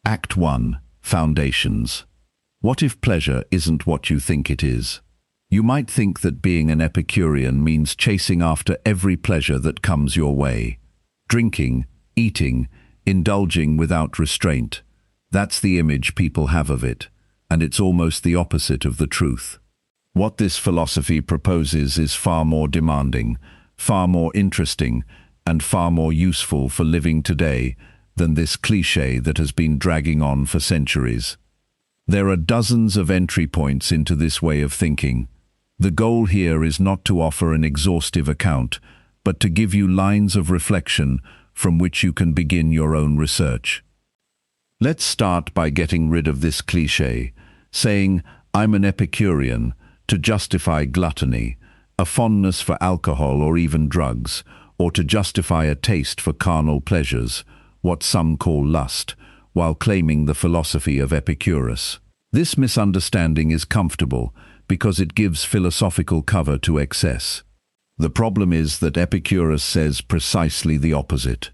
Act 1. Foundations. What if pleasure isn't what you think it is? You might think that being an Epicurean means chasing after every pleasure that comes your way. Drinking, eating, indulging without restraint. That's the image people have of it, and it's almost the opposite of the truth. What this philosophy proposes is far more demanding, far more interesting, and far more useful for living today than this cliché that has been dragging on for centuries. There are dozens of entry points into this way of thinking. The goal here is not to offer an exhaustive account, but to give you lines of reflection from which you can begin your own research. Let's start by getting rid of this cliché, saying, "I'm an Epicurean," to justify gluttony, a fondness for alcohol or even drugs, or to justify a taste for carnal pleasures, what some call lust, while claiming the philosophy of Epicurus. This misunderstanding is comfortable because it gives philosophical cover to excess. The problem is that Epicurus says precisely the opposite.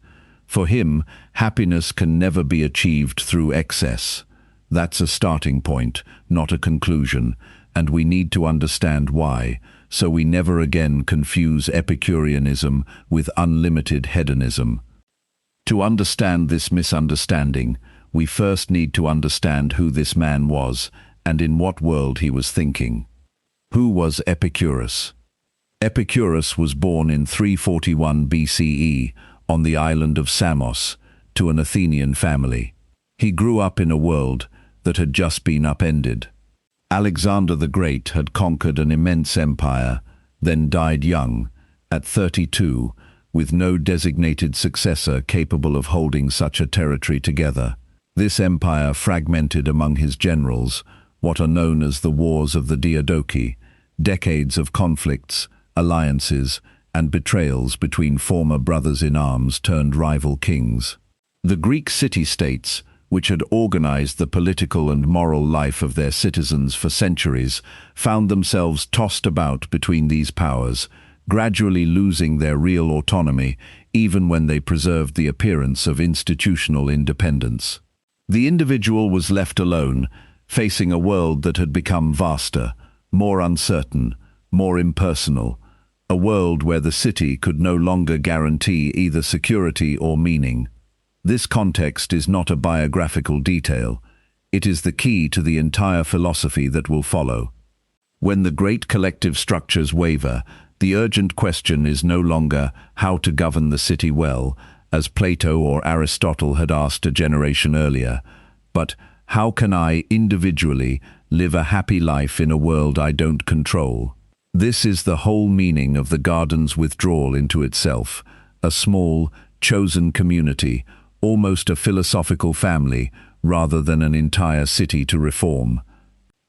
For him, happiness can never be achieved through excess. That's a starting point, not a conclusion, and we need to understand why, so we never again confuse Epicureanism with unlimited hedonism. To understand this misunderstanding, we first need to understand who this man was and in what world he was thinking. Who was Epicurus? Epicurus was born in 341 BCE on the island of Samos to an Athenian family. He grew up in a world that had just been upended. Alexander the Great had conquered an immense empire, then died young, at 32, with no designated successor capable of holding such a territory together. This empire fragmented among his generals, what are known as the Wars of the Diadochi, decades of conflicts, alliances, and betrayals between former brothers-in-arms turned rival kings. The Greek city-states, which had organized the political and moral life of their citizens for centuries, found themselves tossed about between these powers, gradually losing their real autonomy, even when they preserved the appearance of institutional independence. The individual was left alone, facing a world that had become vaster, more uncertain, more impersonal, a world where the city could no longer guarantee either security or meaning. This context is not a biographical detail. It is the key to the entire philosophy that will follow. When the great collective structures waver, the urgent question is no longer how to govern the city well, as Plato or Aristotle had asked a generation earlier, but how can I, individually, live a happy life in a world I don't control? This is the whole meaning of the garden's withdrawal into itself, a small, chosen community, almost a philosophical family, rather than an entire city to reform.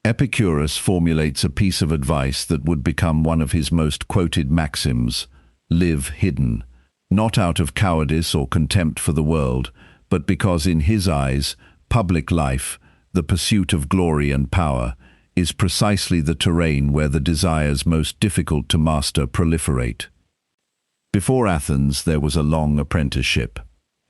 Epicurus formulates a piece of advice that would become one of his most quoted maxims: live hidden. Not out of cowardice or contempt for the world, but because in his eyes, public life, the pursuit of glory and power, is precisely the terrain where the desires most difficult to master proliferate. Before Athens, there was a long apprenticeship.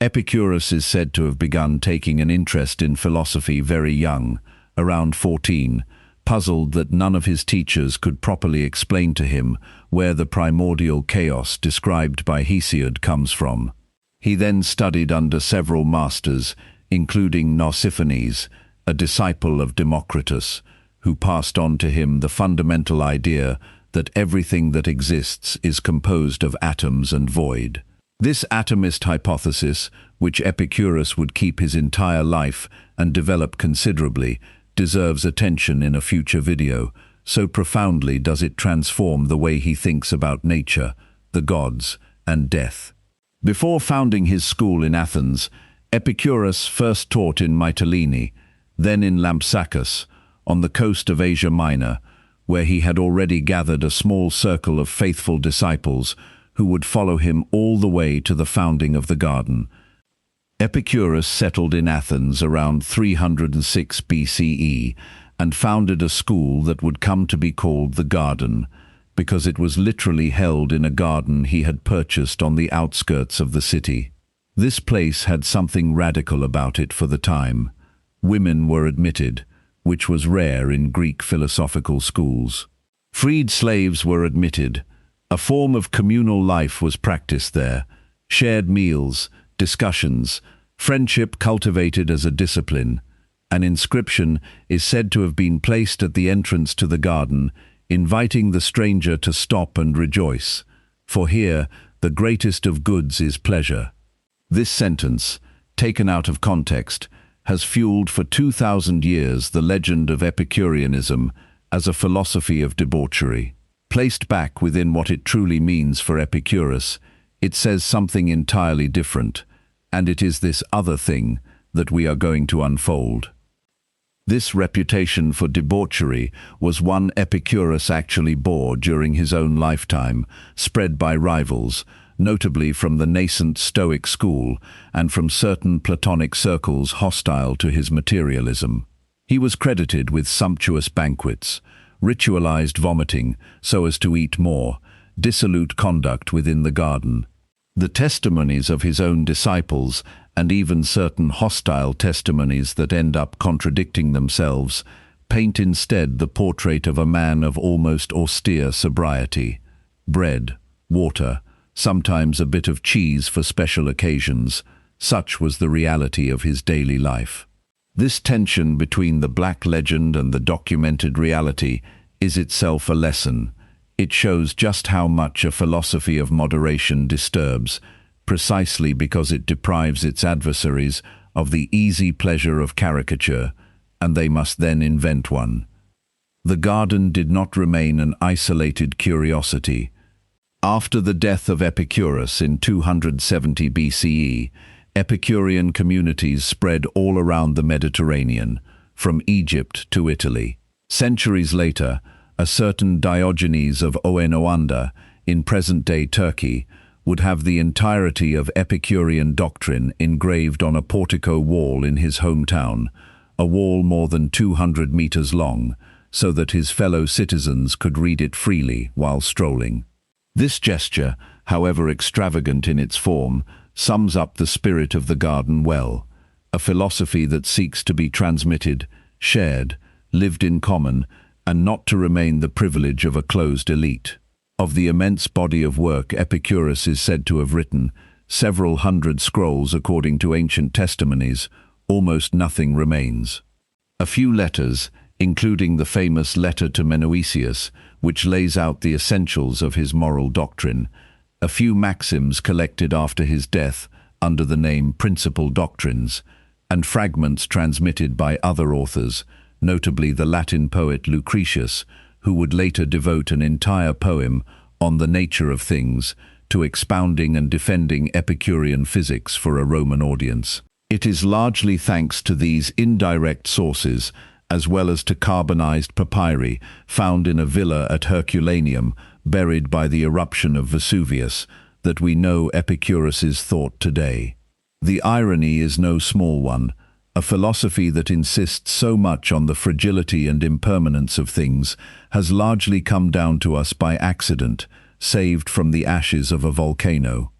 Epicurus is said to have begun taking an interest in philosophy very young, around 14, puzzled that none of his teachers could properly explain to him where the primordial chaos described by Hesiod comes from. He then studied under several masters, including Nausiphanes, a disciple of Democritus, who passed on to him the fundamental idea that everything that exists is composed of atoms and void. This atomist hypothesis, which Epicurus would keep his entire life and develop considerably, deserves attention in a future video, so profoundly does it transform the way he thinks about nature, the gods, and death. Before founding his school in Athens, Epicurus first taught in Mytilene, then in Lampsacus, on the coast of Asia Minor, where he had already gathered a small circle of faithful disciples who would follow him all the way to the founding of the garden. Epicurus settled in Athens around 306 BCE and founded a school that would come to be called the Garden, because it was literally held in a garden he had purchased on the outskirts of the city. This place had something radical about it for the time. Women were admitted, which was rare in Greek philosophical schools. Freed slaves were admitted. A form of communal life was practiced there. Shared meals, discussions, friendship cultivated as a discipline. An inscription is said to have been placed at the entrance to the garden, inviting the stranger to stop and rejoice. For here, the greatest of goods is pleasure. This sentence, taken out of context, has fueled for 2,000 years the legend of Epicureanism as a philosophy of debauchery. Placed back within what it truly means for Epicurus, it says something entirely different, and it is this other thing that we are going to unfold. This reputation for debauchery was one Epicurus actually bore during his own lifetime, spread by rivals, notably from the nascent Stoic school and from certain Platonic circles hostile to his materialism. He was credited with sumptuous banquets, ritualized vomiting so as to eat more, dissolute conduct within the garden. The testimonies of his own disciples, and even certain hostile testimonies that end up contradicting themselves, paint instead the portrait of a man of almost austere sobriety. Bread, water, sometimes a bit of cheese for special occasions, such was the reality of his daily life. This tension between the black legend and the documented reality is itself a lesson. It shows just how much a philosophy of moderation disturbs, precisely because it deprives its adversaries of the easy pleasure of caricature, and they must then invent one. The garden did not remain an isolated curiosity. After the death of Epicurus in 270 BCE, Epicurean communities spread all around the Mediterranean, from Egypt to Italy. Centuries later, a certain Diogenes of Oenoanda, in present-day Turkey, would have the entirety of Epicurean doctrine engraved on a portico wall in his hometown, a wall more than 200 meters long, so that his fellow citizens could read it freely while strolling. This gesture, however extravagant in its form, sums up the spirit of the garden well, a philosophy that seeks to be transmitted, shared, lived in common, and not to remain the privilege of a closed elite. Of the immense body of work Epicurus is said to have written, several hundred scrolls according to ancient testimonies, almost nothing remains. A few letters, including the famous letter to Menoetius, which lays out the essentials of his moral doctrine, a few maxims collected after his death under the name Principal Doctrines, and fragments transmitted by other authors, notably the Latin poet Lucretius, who would later devote an entire poem on the nature of things to expounding and defending Epicurean physics for a Roman audience. It is largely thanks to these indirect sources, as well as to carbonized papyri found in a villa at Herculaneum, buried by the eruption of Vesuvius, that we know Epicurus's thought today. The irony is no small one. A philosophy that insists so much on the fragility and impermanence of things has largely come down to us by accident, saved from the ashes of a volcano.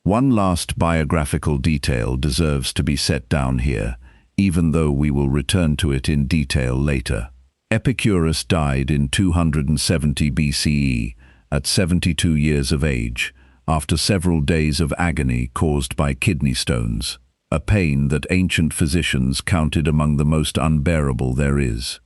One last biographical detail deserves to be set down here, even though we will return to it in detail later. Epicurus died in 270 BCE, at 72 years of age, after several days of agony caused by kidney stones, a pain that ancient physicians counted among the most unbearable there is.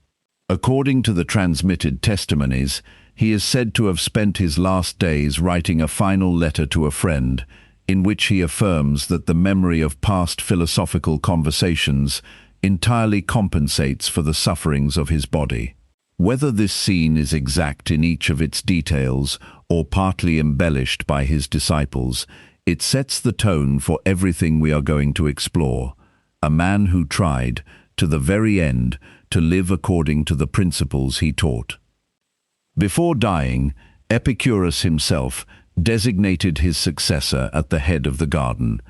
According to the transmitted testimonies, he is said to have spent his last days writing a final letter to a friend, in which he affirms that the memory of past philosophical conversations entirely compensates for the sufferings of his body. Whether this scene is exact in each of its details or partly embellished by his disciples, it sets the tone for everything we are going to explore. A man who tried, to the very end, to live according to the principles he taught. Before dying, Epicurus himself designated his successor at the head of the garden,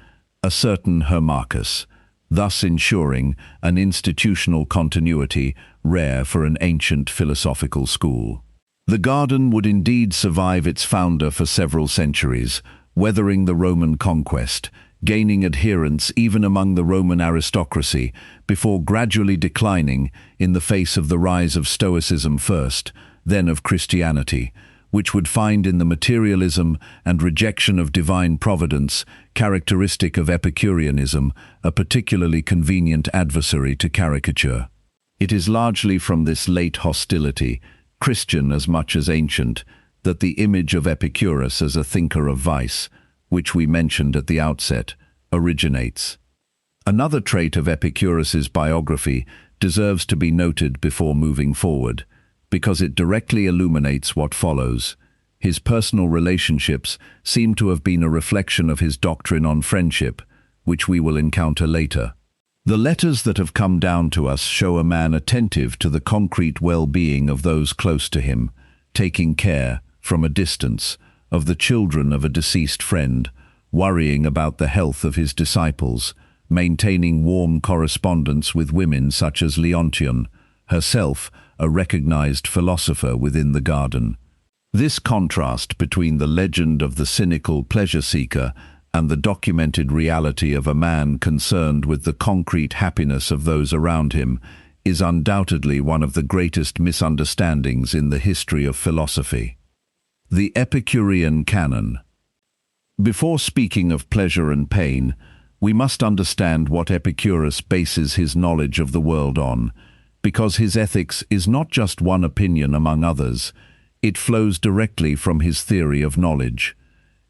a certain Hermachus, thus ensuring an institutional continuity rare for an ancient philosophical school. The garden would indeed survive its founder for several centuries, weathering the Roman conquest, gaining adherents even among the Roman aristocracy, before gradually declining in the face of the rise of Stoicism first, then of Christianity, which would find in the materialism and rejection of divine providence, characteristic of Epicureanism, a particularly convenient adversary to caricature. It is largely from this late hostility, Christian as much as ancient, that the image of Epicurus as a thinker of vice, which we mentioned at the outset, originates. Another trait of Epicurus's biography deserves to be noted before moving forward, because it directly illuminates what follows. His personal relationships seem to have been a reflection of his doctrine on friendship, which we will encounter later. The letters that have come down to us show a man attentive to the concrete well-being of those close to him, taking care, from a distance, of the children of a deceased friend, worrying about the health of his disciples, maintaining warm correspondence with women such as Leontion, herself a recognized philosopher within the garden. This contrast between the legend of the cynical pleasure-seeker and the documented reality of a man concerned with the concrete happiness of those around him is undoubtedly one of the greatest misunderstandings in the history of philosophy. The Epicurean canon. Before speaking of pleasure and pain, we must understand what Epicurus bases his knowledge of the world on, because his ethics is not just one opinion among others, it flows directly from his theory of knowledge.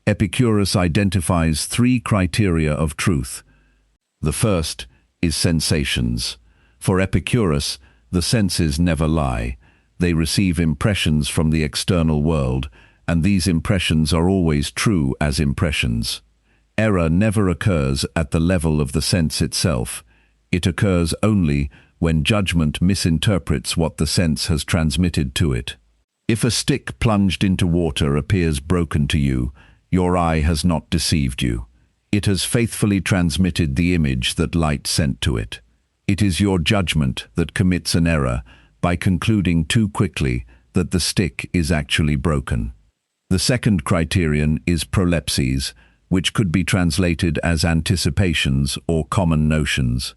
Epicurus identifies three criteria of truth. The first is sensations. For Epicurus, the senses never lie. They receive impressions from the external world, and these impressions are always true as impressions. Error never occurs at the level of the sense itself. It occurs only when judgment misinterprets what the sense has transmitted to it. If a stick plunged into water appears broken to you, your eye has not deceived you. It has faithfully transmitted the image that light sent to it. It is your judgment that commits an error by concluding too quickly that the stick is actually broken. The second criterion is prolepses, which could be translated as anticipations or common notions.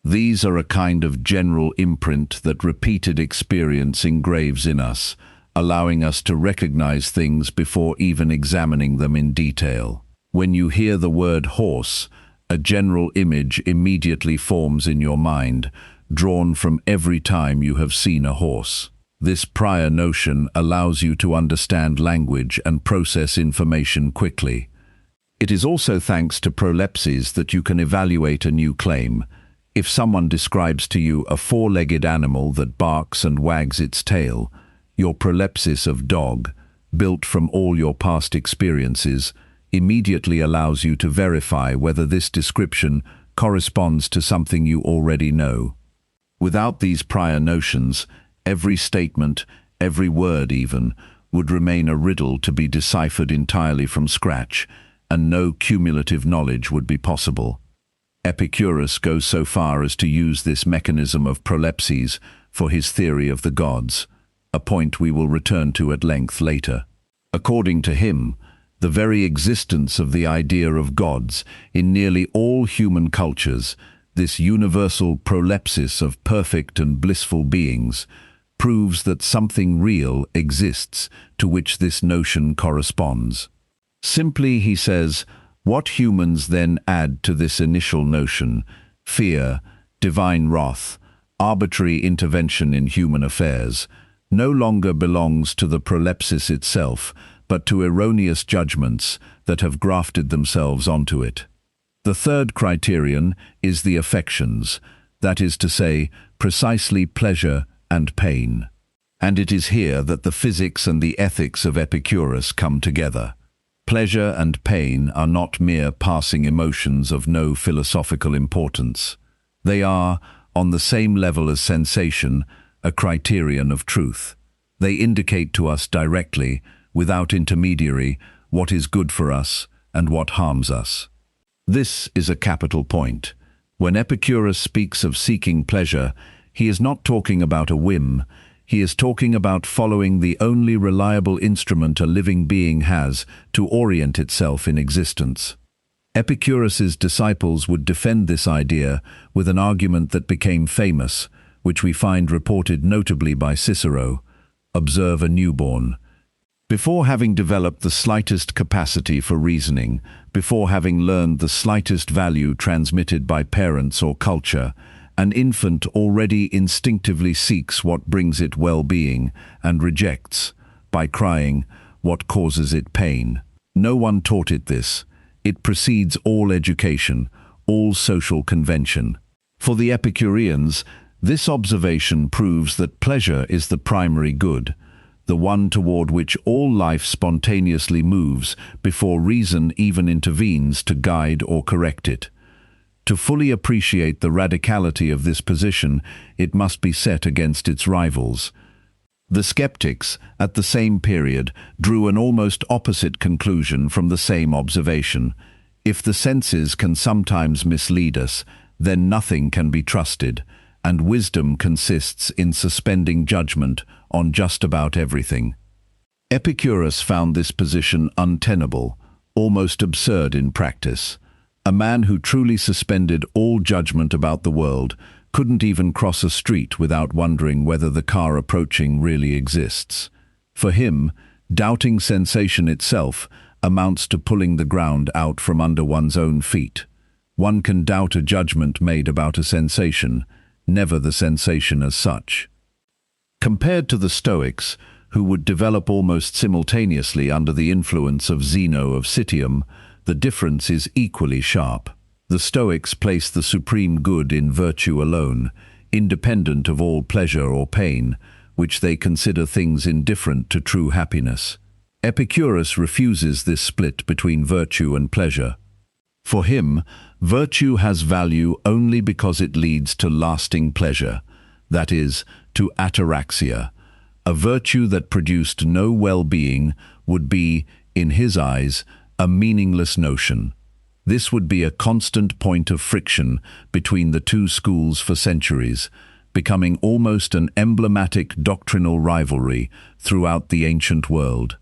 These are a kind of general imprint that repeated experience engraves in us, allowing us to recognize things before even examining them in detail. When you hear the word horse, a general image immediately forms in your mind, drawn from every time you have seen a horse. This prior notion allows you to understand language and process information quickly. It is also thanks to prolepses that you can evaluate a new claim. If someone describes to you a four-legged animal that barks and wags its tail, your prolepsis of dog, built from all your past experiences, immediately allows you to verify whether this description corresponds to something you already know. Without these prior notions, every statement, every word even, would remain a riddle to be deciphered entirely from scratch, and no cumulative knowledge would be possible. Epicurus goes so far as to use this mechanism of prolepses for his theory of the gods, a point we will return to at length later. According to him, the very existence of the idea of gods in nearly all human cultures, this universal prolepsis of perfect and blissful beings, proves that something real exists to which this notion corresponds. Simply, he says, what humans then add to this initial notion, fear, divine wrath, arbitrary intervention in human affairs, no longer belongs to the prolepsis itself, but to erroneous judgments that have grafted themselves onto it. The third criterion is the affections, that is to say, precisely pleasure and pain. And it is here that the physics and the ethics of Epicurus come together. Pleasure and pain are not mere passing emotions of no philosophical importance. They are, on the same level as sensation, a criterion of truth. They indicate to us directly, without intermediary, what is good for us and what harms us. This is a capital point. When Epicurus speaks of seeking pleasure, he is not talking about a whim. He is talking about following the only reliable instrument a living being has to orient itself in existence. Epicurus's disciples would defend this idea with an argument that became famous, which we find reported notably by Cicero: observe a newborn. Before having developed the slightest capacity for reasoning, before having learned the slightest value transmitted by parents or culture, an infant already instinctively seeks what brings it well-being and rejects, by crying, what causes it pain. No one taught it this. It precedes all education, all social convention. For the Epicureans, this observation proves that pleasure is the primary good, the one toward which all life spontaneously moves before reason even intervenes to guide or correct it. To fully appreciate the radicality of this position, it must be set against its rivals. The skeptics, at the same period, drew an almost opposite conclusion from the same observation. If the senses can sometimes mislead us, then nothing can be trusted, and wisdom consists in suspending judgment on just about everything. Epicurus found this position untenable, almost absurd in practice. A man who truly suspended all judgment about the world couldn't even cross a street without wondering whether the car approaching really exists. For him, doubting sensation itself amounts to pulling the ground out from under one's own feet. One can doubt a judgment made about a sensation, never the sensation as such. Compared to the Stoics, who would develop almost simultaneously under the influence of Zeno of Citium, the difference is equally sharp. The Stoics place the supreme good in virtue alone, independent of all pleasure or pain, which they consider things indifferent to true happiness. Epicurus refuses this split between virtue and pleasure. For him, virtue has value only because it leads to lasting pleasure, that is, to ataraxia. A virtue that produced no well-being would be, in his eyes, a meaningless notion. This would be a constant point of friction between the two schools for centuries, becoming almost an emblematic doctrinal rivalry throughout the ancient world.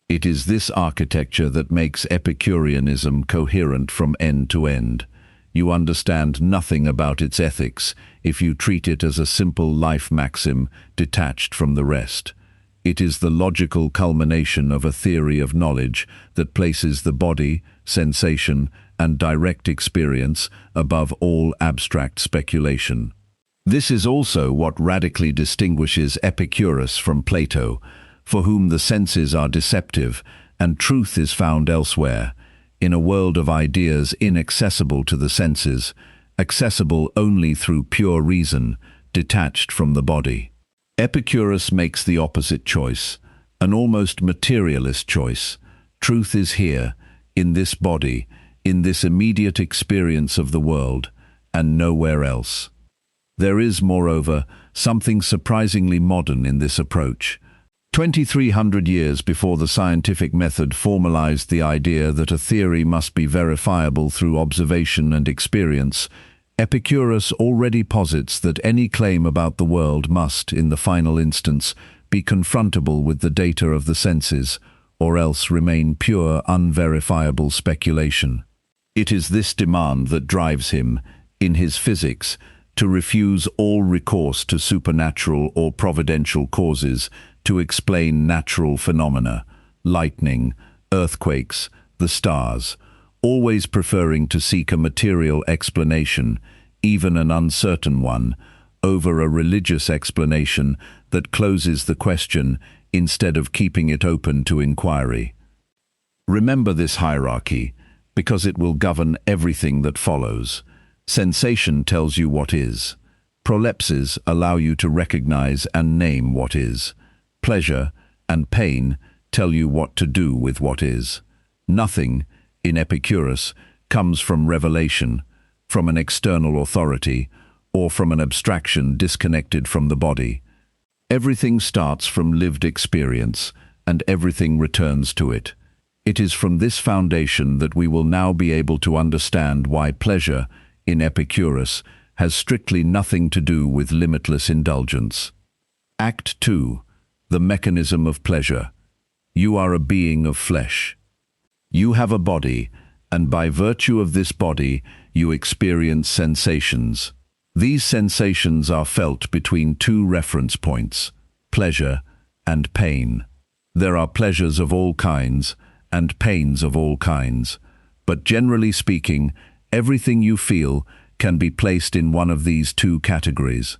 It is this architecture that makes Epicureanism coherent from end to end. You understand nothing about its ethics if you treat it as a simple life maxim detached from the rest. It is the logical culmination of a theory of knowledge that places the body, sensation, and direct experience above all abstract speculation. This is also what radically distinguishes Epicurus from Plato, for whom the senses are deceptive and truth is found elsewhere, in a world of ideas inaccessible to the senses, accessible only through pure reason, detached from the body. Epicurus makes the opposite choice, an almost materialist choice. Truth is here, in this body, in this immediate experience of the world, and nowhere else. There is, moreover, something surprisingly modern in this approach. 2,300 years before the scientific method formalized the idea that a theory must be verifiable through observation and experience, Epicurus already posits that any claim about the world must, in the final instance, be confrontable with the data of the senses, or else remain pure, unverifiable speculation. It is this demand that drives him, in his physics, to refuse all recourse to supernatural or providential causes to explain natural phenomena, lightning, earthquakes, the stars, always preferring to seek a material explanation, even an uncertain one, over a religious explanation that closes the question instead of keeping it open to inquiry. Remember this hierarchy, because it will govern everything that follows. Sensation tells you what is. Prolepses allow you to recognize and name what is. Pleasure and pain tell you what to do with what is. Nothing, in Epicurus, comes from revelation, from an external authority, or from an abstraction disconnected from the body. Everything starts from lived experience, and everything returns to it. It is from this foundation that we will now be able to understand why pleasure, in Epicurus, has strictly nothing to do with limitless indulgence. Act 2. The mechanism of pleasure. You are a being of flesh. You have a body, and by virtue of this body you experience sensations. These sensations are felt between two reference points, pleasure and pain. There are pleasures of all kinds and pains of all kinds, but generally speaking, everything you feel can be placed in one of these two categories.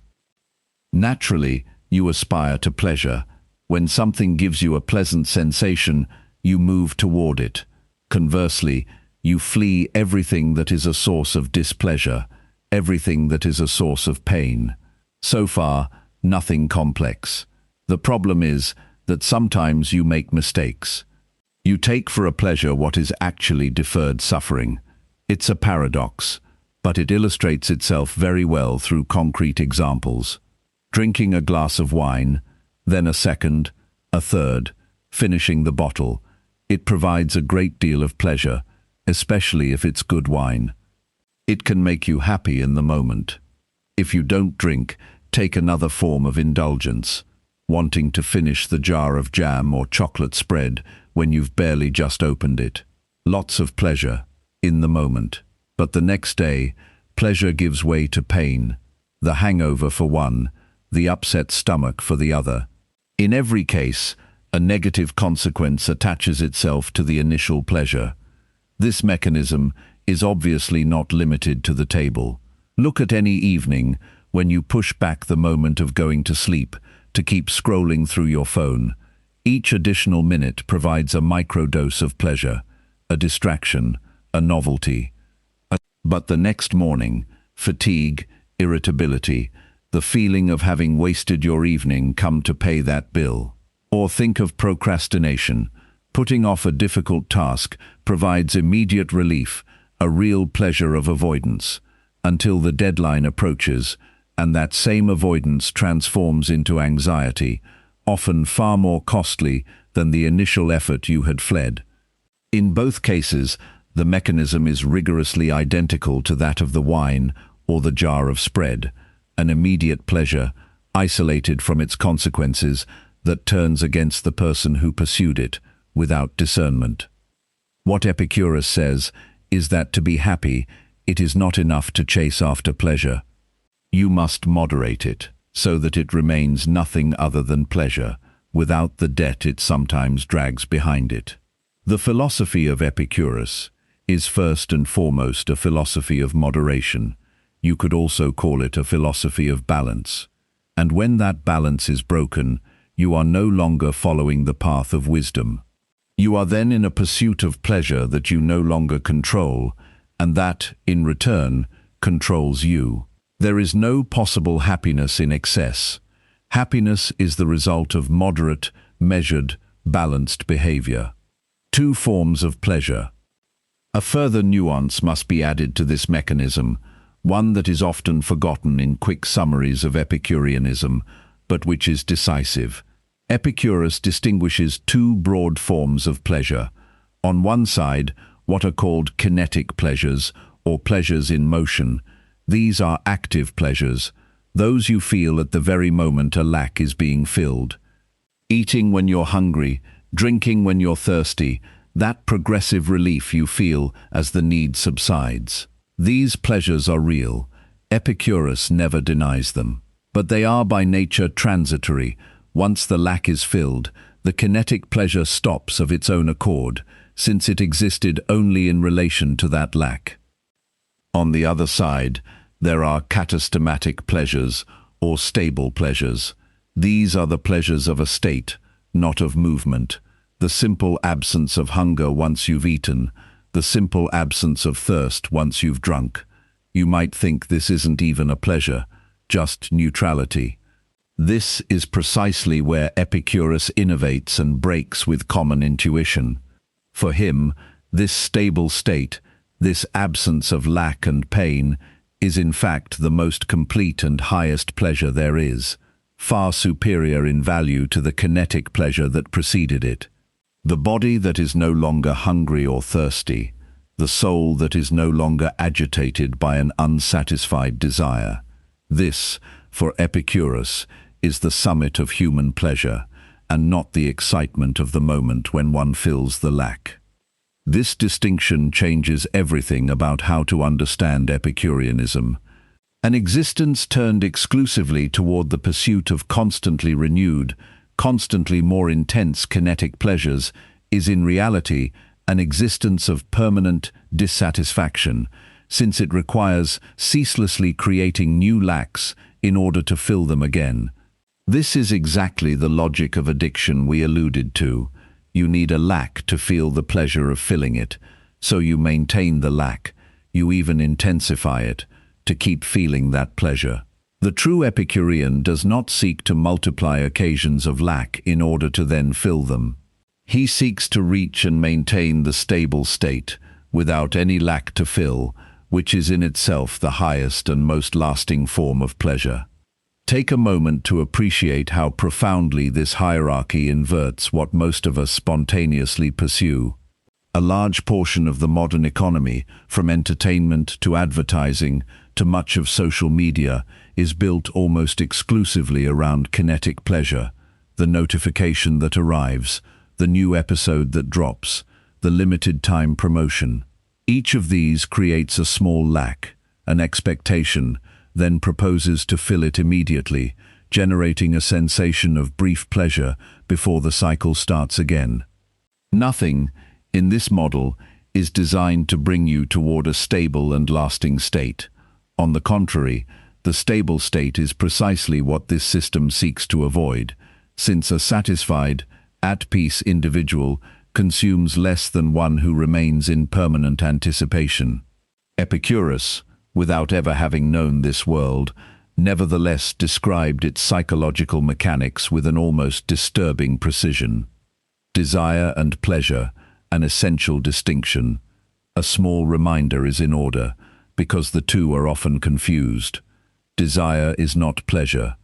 Naturally, you aspire to pleasure. When something gives you a pleasant sensation, you move toward it. Conversely, you flee everything that is a source of displeasure, everything that is a source of pain. So far, nothing complex. The problem is that sometimes you make mistakes. You take for a pleasure what is actually deferred suffering. It's a paradox, but it illustrates itself very well through concrete examples. Drinking a glass of wine, then a second, a third, finishing the bottle. It provides a great deal of pleasure, especially if it's good wine. It can make you happy in the moment. If you don't drink, take another form of indulgence, wanting to finish the jar of jam or chocolate spread when you've barely just opened it. Lots of pleasure, in the moment. But the next day, pleasure gives way to pain, the hangover for one, the upset stomach for the other. In every case, a negative consequence attaches itself to the initial pleasure. This mechanism is obviously not limited to the table. Look at any evening when you push back the moment of going to sleep to keep scrolling through your phone. Each additional minute provides a microdose of pleasure, a distraction, a novelty. But the next morning, fatigue, irritability, the feeling of having wasted your evening come to pay that bill. Or think of procrastination. Putting off a difficult task provides immediate relief, a real pleasure of avoidance, until the deadline approaches, and that same avoidance transforms into anxiety, often far more costly than the initial effort you had fled. In both cases, the mechanism is rigorously identical to that of the wine or the jar of spread, an immediate pleasure, isolated from its consequences, that turns against the person who pursued it, without discernment. What Epicurus says is that to be happy, it is not enough to chase after pleasure. You must moderate it, so that it remains nothing other than pleasure, without the debt it sometimes drags behind it. The philosophy of Epicurus is first and foremost a philosophy of moderation. You could also call it a philosophy of balance. And when that balance is broken, you are no longer following the path of wisdom. You are then in a pursuit of pleasure that you no longer control, and that, in return, controls you. There is no possible happiness in excess. Happiness is the result of moderate, measured, balanced behavior. Two forms of pleasure. A further nuance must be added to this mechanism, one that is often forgotten in quick summaries of Epicureanism, but which is decisive. Epicurus distinguishes two broad forms of pleasure. On one side, what are called kinetic pleasures, or pleasures in motion. These are active pleasures, those you feel at the very moment a lack is being filled. Eating when you're hungry, drinking when you're thirsty, that progressive relief you feel as the need subsides. These pleasures are real. Epicurus never denies them. But they are by nature transitory. Once the lack is filled, the kinetic pleasure stops of its own accord, since it existed only in relation to that lack. On the other side, there are katastematic pleasures, or stable pleasures. These are the pleasures of a state, not of movement. The simple absence of hunger once you've eaten, the simple absence of thirst once you've drunk. You might think this isn't even a pleasure, just neutrality. This is precisely where Epicurus innovates and breaks with common intuition. For him, this stable state, this absence of lack and pain, is in fact the most complete and highest pleasure there is, far superior in value to the kinetic pleasure that preceded it. The body that is no longer hungry or thirsty, the soul that is no longer agitated by an unsatisfied desire. This, for Epicurus, is the summit of human pleasure, and not the excitement of the moment when one fills the lack. This distinction changes everything about how to understand Epicureanism. An existence turned exclusively toward the pursuit of constantly renewed, constantly more intense kinetic pleasures is in reality an existence of permanent dissatisfaction, since it requires ceaselessly creating new lacks in order to fill them again. This is exactly the logic of addiction we alluded to. You need a lack to feel the pleasure of filling it, so you maintain the lack, you even intensify it, to keep feeling that pleasure. The true Epicurean does not seek to multiply occasions of lack in order to then fill them. He seeks to reach and maintain the stable state, without any lack to fill, which is in itself the highest and most lasting form of pleasure. Take a moment to appreciate how profoundly this hierarchy inverts what most of us spontaneously pursue. A large portion of the modern economy, from entertainment to advertising to much of social media, is built almost exclusively around kinetic pleasure, the notification that arrives, the new episode that drops, the limited time promotion. Each of these creates a small lack, an expectation, then proposes to fill it immediately, generating a sensation of brief pleasure before the cycle starts again. Nothing, in this model, is designed to bring you toward a stable and lasting state. On the contrary, the stable state is precisely what this system seeks to avoid, since a satisfied, at-peace individual consumes less than one who remains in permanent anticipation. Epicurus, without ever having known this world, nevertheless described its psychological mechanics with an almost disturbing precision. Desire and pleasure, an essential distinction. A small reminder is in order, because the two are often confused. Desire is not pleasure.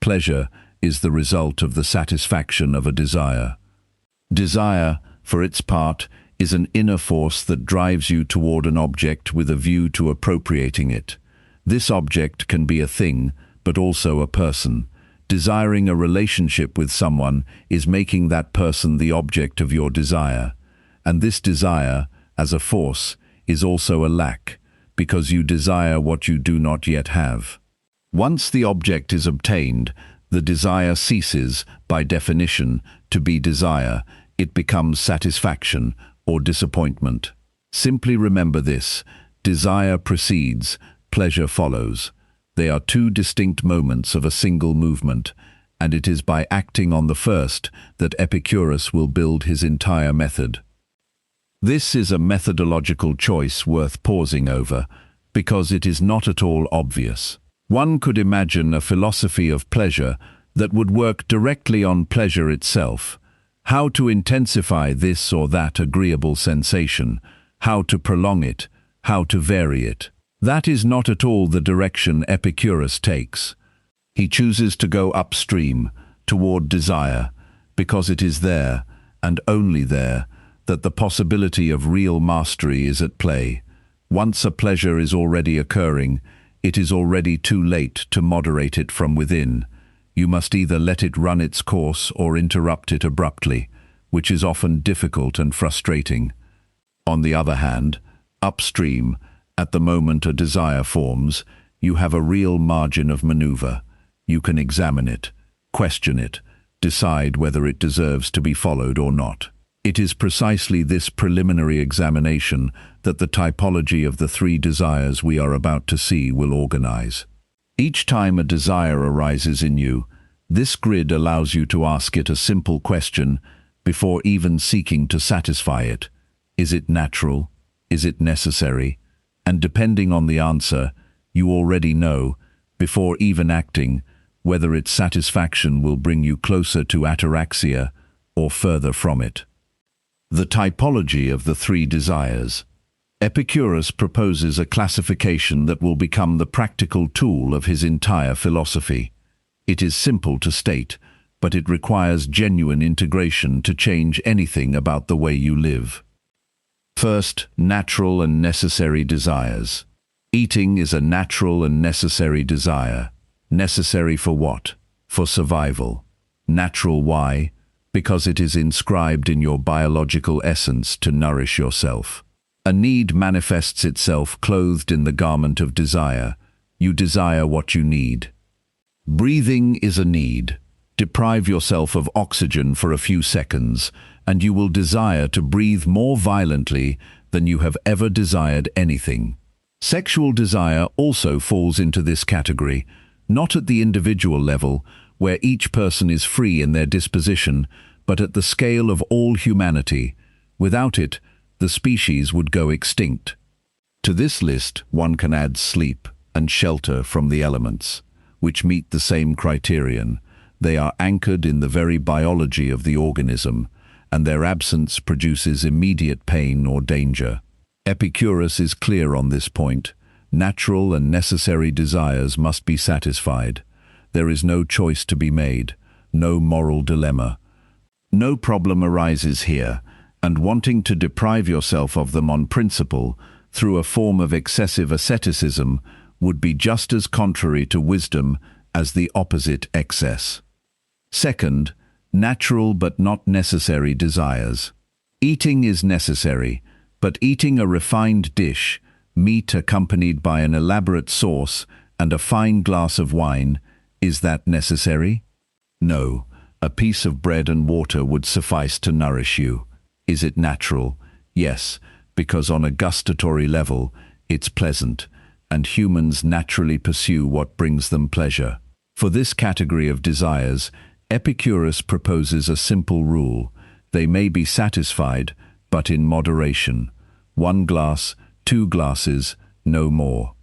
Pleasure is the result of the satisfaction of a desire. Desire, for its part, is an inner force that drives you toward an object with a view to appropriating it. This object can be a thing, but also a person. Desiring a relationship with someone is making that person the object of your desire. And this desire, as a force, is also a lack, because you desire what you do not yet have. Once the object is obtained, the desire ceases, by definition, to be desire. It becomes satisfaction or disappointment. Simply remember this: desire precedes, pleasure follows. They are two distinct moments of a single movement, and it is by acting on the first that Epicurus will build his entire method. This is a methodological choice worth pausing over, because it is not at all obvious. One could imagine a philosophy of pleasure that would work directly on pleasure itself. How to intensify this or that agreeable sensation, how to prolong it, how to vary it. That is not at all the direction Epicurus takes. He chooses to go upstream, toward desire, because it is there, and only there, that the possibility of real mastery is at play. Once a pleasure is already occurring, it is already too late to moderate it from within. You must either let it run its course or interrupt it abruptly, which is often difficult and frustrating. On the other hand, upstream, at the moment a desire forms, you have a real margin of maneuver. You can examine it, question it, decide whether it deserves to be followed or not. It is precisely this preliminary examination that the typology of the three desires we are about to see will organize. Each time a desire arises in you, this grid allows you to ask it a simple question before even seeking to satisfy it. Is it natural? Is it necessary? And depending on the answer, you already know, before even acting, whether its satisfaction will bring you closer to ataraxia or further from it. The typology of the three desires. Epicurus proposes a classification that will become the practical tool of his entire philosophy. It is simple to state, but it requires genuine integration to change anything about the way you live. First, natural and necessary desires. Eating is a natural and necessary desire. Necessary for what? For survival. Natural why? because it is inscribed in your biological essence to nourish yourself. A need manifests itself clothed in the garment of desire. You desire what you need. Breathing is a need. Deprive yourself of oxygen for a few seconds, and you will desire to breathe more violently than you have ever desired anything. Sexual desire also falls into this category, not at the individual level, where each person is free in their disposition, but at the scale of all humanity. Without it, the species would go extinct. To this list, one can add sleep and shelter from the elements, which meet the same criterion. They are anchored in the very biology of the organism, and their absence produces immediate pain or danger. Epicurus is clear on this point. Natural and necessary desires must be satisfied. There is no choice to be made, no moral dilemma. No problem arises here, and wanting to deprive yourself of them on principle through a form of excessive asceticism would be just as contrary to wisdom as the opposite excess. Second, natural but not necessary desires. Eating is necessary, but eating a refined dish, meat accompanied by an elaborate sauce and a fine glass of wine, is that necessary? No, a piece of bread and water would suffice to nourish you. Is it natural? Yes, because on a gustatory level, it's pleasant, and humans naturally pursue what brings them pleasure. For this category of desires, Epicurus proposes a simple rule. They may be satisfied, but in moderation. 1 glass, 2 glasses, no more.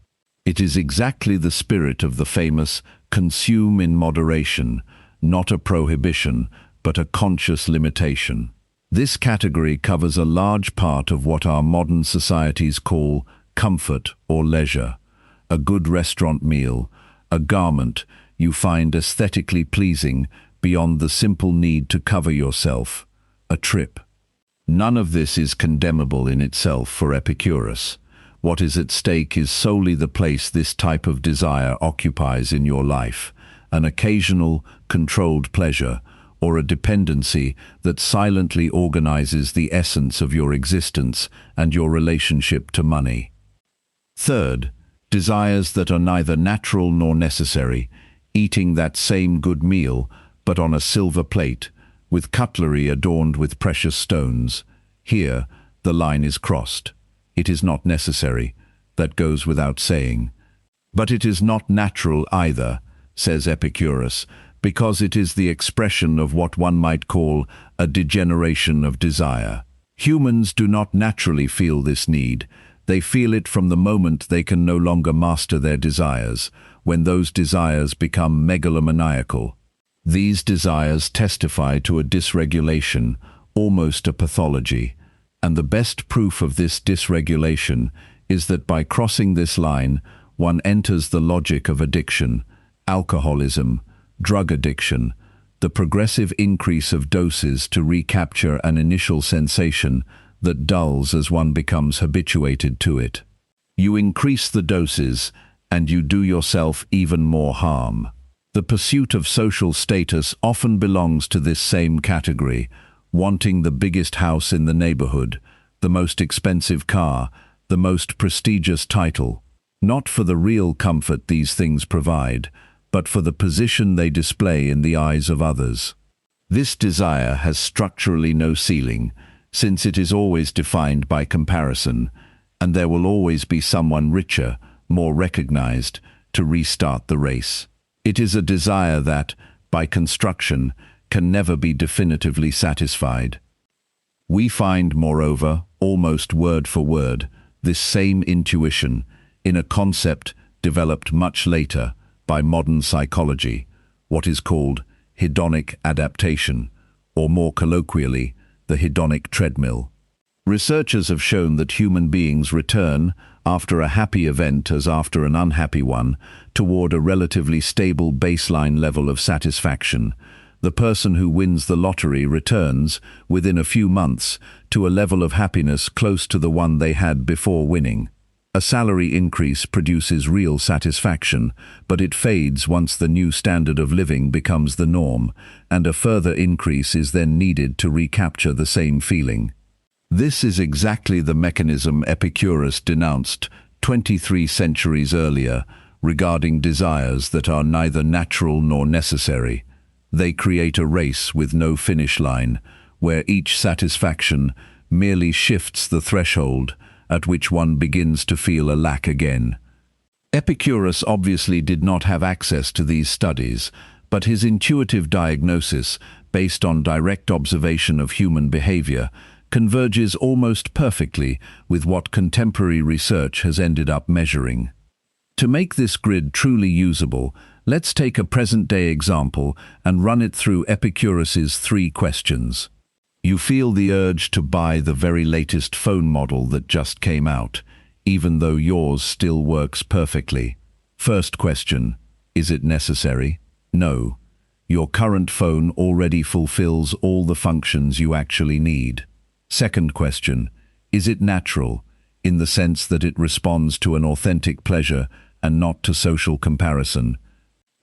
It is exactly the spirit of the famous consume in moderation, not a prohibition, but a conscious limitation. This category covers a large part of what our modern societies call comfort or leisure. A good restaurant meal, a garment you find aesthetically pleasing beyond the simple need to cover yourself, a trip. None of this is condemnable in itself for Epicurus. What is at stake is solely the place this type of desire occupies in your life, an occasional, controlled pleasure, or a dependency that silently organizes the essence of your existence and your relationship to money. Third, desires that are neither natural nor necessary, eating that same good meal, but on a silver plate, with cutlery adorned with precious stones. Here, the line is crossed. It is not necessary. That goes without saying. But it is not natural either, says Epicurus, because it is the expression of what one might call a degeneration of desire. Humans do not naturally feel this need. They feel it from the moment they can no longer master their desires, when those desires become megalomaniacal. These desires testify to a dysregulation, almost a pathology, and the best proof of this dysregulation is that by crossing this line, one enters the logic of addiction, alcoholism, drug addiction, the progressive increase of doses to recapture an initial sensation that dulls as one becomes habituated to it. You increase the doses, and you do yourself even more harm. The pursuit of social status often belongs to this same category, wanting the biggest house in the neighborhood, the most expensive car, the most prestigious title, not for the real comfort these things provide, but for the position they display in the eyes of others. This desire has structurally no ceiling, since it is always defined by comparison, and there will always be someone richer, more recognized, to restart the race. It is a desire that, by construction, can never be definitively satisfied. We find, moreover, almost word for word, this same intuition in a concept developed much later by modern psychology, what is called hedonic adaptation, or more colloquially, the hedonic treadmill. Researchers have shown that human beings return, after a happy event as after an unhappy one, toward a relatively stable baseline level of satisfaction. The person who wins the lottery returns, within a few months, to a level of happiness close to the one they had before winning. A salary increase produces real satisfaction, but it fades once the new standard of living becomes the norm, and a further increase is then needed to recapture the same feeling. This is exactly the mechanism Epicurus denounced 23 centuries earlier regarding desires that are neither natural nor necessary. They create a race with no finish line, where each satisfaction merely shifts the threshold at which one begins to feel a lack again. Epicurus obviously did not have access to these studies, but his intuitive diagnosis, based on direct observation of human behavior, converges almost perfectly with what contemporary research has ended up measuring. To make this grid truly usable, let's take a present-day example and run it through Epicurus's 3 questions. You feel the urge to buy the very latest phone model that just came out, even though yours still works perfectly. First question, is it necessary? No. Your current phone already fulfills all the functions you actually need. Second question, is it natural, in the sense that it responds to an authentic pleasure and not to social comparison?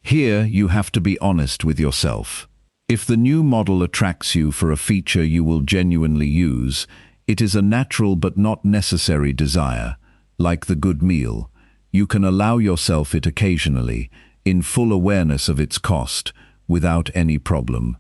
Here you have to be honest with yourself. If the new model attracts you for a feature you will genuinely use, it is a natural but not necessary desire. Like the good meal, you can allow yourself it occasionally, in full awareness of its cost, without any problem.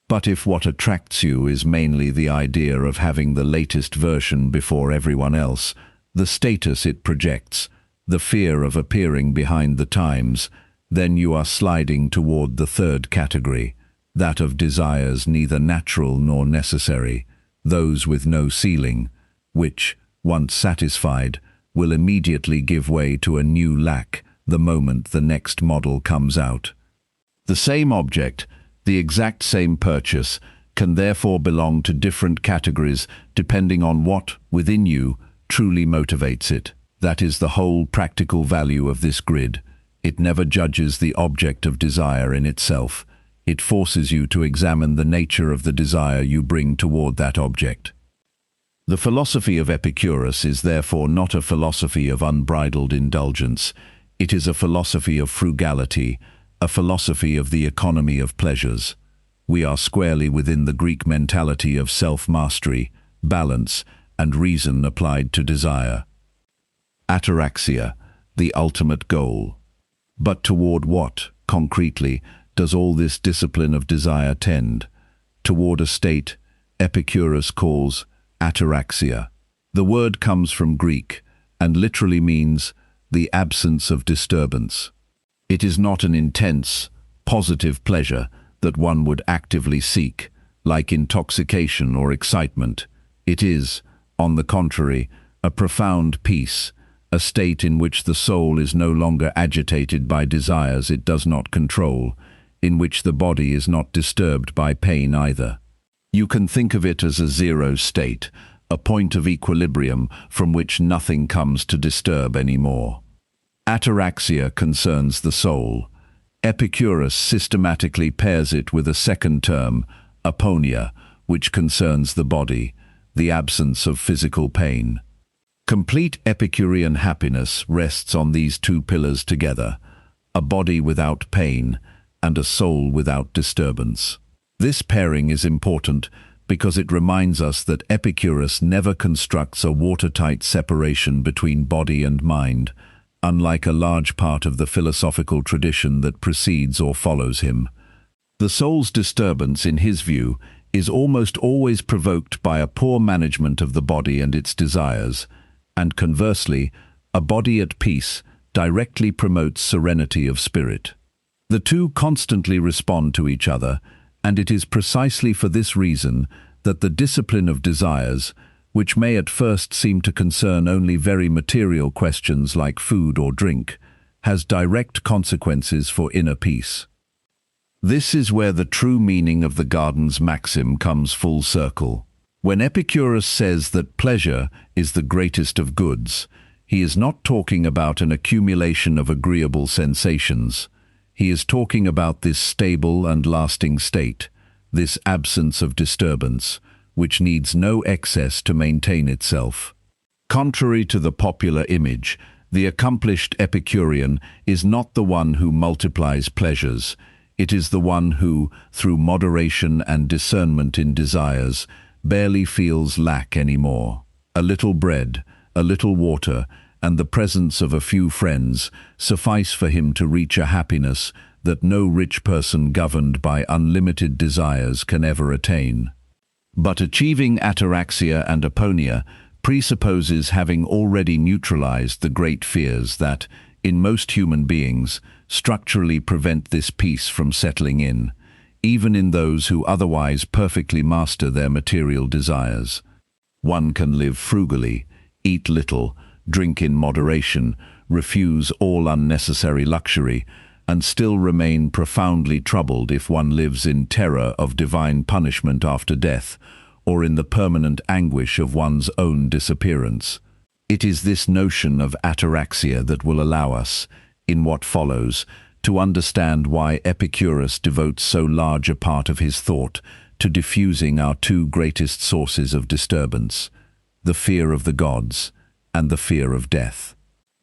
But if what attracts you is mainly the idea of having the latest version before everyone else, the status it projects, the fear of appearing behind the times, then you are sliding toward the third category, that of desires neither natural nor necessary, those with no ceiling, which, once satisfied, will immediately give way to a new lack the moment the next model comes out. The same object, the exact same purchase, can therefore belong to different categories depending on what, within you, truly motivates it. That is the whole practical value of this grid. It never judges the object of desire in itself. It forces you to examine the nature of the desire you bring toward that object. The philosophy of Epicurus is therefore not a philosophy of unbridled indulgence. It is a philosophy of frugality, a philosophy of the economy of pleasures. We are squarely within the Greek mentality of self-mastery, balance, and reason applied to desire. Ataraxia, the ultimate goal. But toward what, concretely, does all this discipline of desire tend? Toward a state Epicurus calls ataraxia. The word comes from Greek and literally means the absence of disturbance. It is not an intense, positive pleasure that one would actively seek, like intoxication or excitement. It is, on the contrary, a profound peace, a state in which the soul is no longer agitated by desires it does not control, in which the body is not disturbed by pain either. You can think of it as a zero state, a point of equilibrium from which nothing comes to disturb anymore. Ataraxia concerns the soul. Epicurus systematically pairs it with a second term, aponia, which concerns the body, the absence of physical pain. Complete Epicurean happiness rests on these 2 pillars together, a body without pain and a soul without disturbance. This pairing is important because it reminds us that Epicurus never constructs a watertight separation between body and mind, unlike a large part of the philosophical tradition that precedes or follows him. The soul's disturbance, in his view, is almost always provoked by a poor management of the body and its desires, and conversely, a body at peace directly promotes serenity of spirit. The 2 constantly respond to each other, and it is precisely for this reason that the discipline of desires, which may at first seem to concern only very material questions like food or drink, has direct consequences for inner peace. This is where the true meaning of the garden's maxim comes full circle. When Epicurus says that pleasure is the greatest of goods, he is not talking about an accumulation of agreeable sensations. He is talking about this stable and lasting state, this absence of disturbance, which needs no excess to maintain itself. Contrary to the popular image, the accomplished Epicurean is not the one who multiplies pleasures. It is the one who, through moderation and discernment in desires, barely feels lack anymore. A little bread, a little water, and the presence of a few friends suffice for him to reach a happiness that no rich person governed by unlimited desires can ever attain. But achieving ataraxia and aponia presupposes having already neutralized the great fears that, in most human beings, structurally prevent this peace from settling in, even in those who otherwise perfectly master their material desires. One can live frugally, eat little, drink in moderation, refuse all unnecessary luxury, and still remain profoundly troubled if one lives in terror of divine punishment after death, or in the permanent anguish of one's own disappearance. It is this notion of ataraxia that will allow us, in what follows, to understand why Epicurus devotes so large a part of his thought to diffusing our two greatest sources of disturbance, the fear of the gods and the fear of death.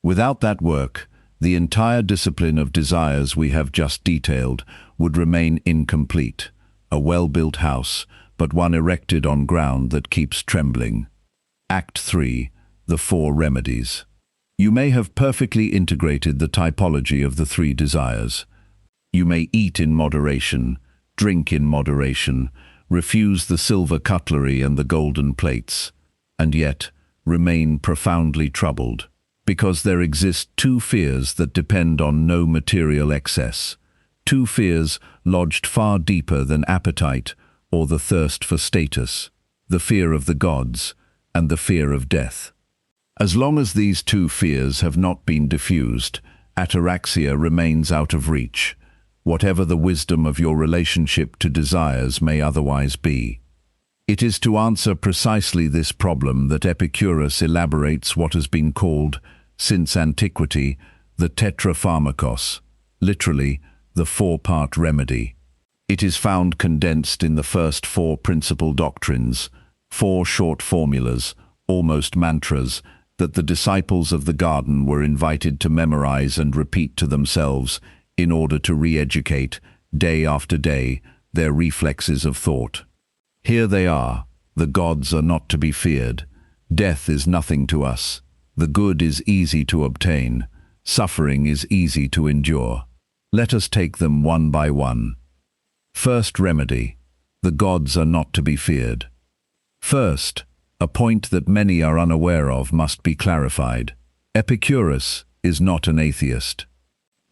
Without that work, the entire discipline of desires we have just detailed would remain incomplete, a well-built house, but one erected on ground that keeps trembling. Act 3. The Four Remedies. You may have perfectly integrated the typology of the three desires. You may eat in moderation, drink in moderation, refuse the silver cutlery and the golden plates, and yet remain profoundly troubled, because there exist two fears that depend on no material excess, two fears lodged far deeper than appetite or the thirst for status, the fear of the gods and the fear of death. As long as these two fears have not been diffused, ataraxia remains out of reach, whatever the wisdom of your relationship to desires may otherwise be. It is to answer precisely this problem that Epicurus elaborates what has been called, since antiquity, the tetrapharmakos, literally, the four-part remedy. It is found condensed in the first four principal doctrines, four short formulas, almost mantras, that the disciples of the garden were invited to memorize and repeat to themselves in order to re-educate, day after day, their reflexes of thought. Here they are. The gods are not to be feared. Death is nothing to us. The good is easy to obtain. Suffering is easy to endure. Let us take them one by one. First remedy. The gods are not to be feared. First, a point that many are unaware of must be clarified. Epicurus is not an atheist.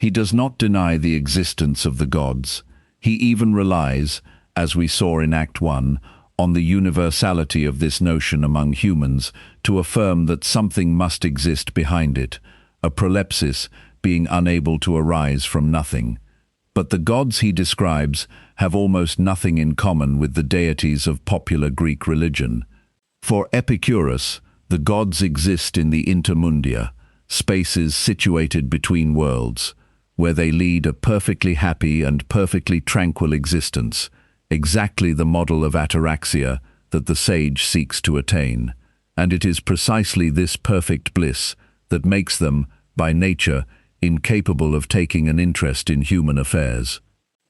He does not deny the existence of the gods. He even relies, as we saw in Act 1, on the universality of this notion among humans to affirm that something must exist behind it, a prolepsis being unable to arise from nothing. But the gods he describes have almost nothing in common with the deities of popular Greek religion. For Epicurus, the gods exist in the intermundia, spaces situated between worlds, where they lead a perfectly happy and perfectly tranquil existence, exactly the model of ataraxia that the sage seeks to attain. And it is precisely this perfect bliss that makes them, by nature, incapable of taking an interest in human affairs.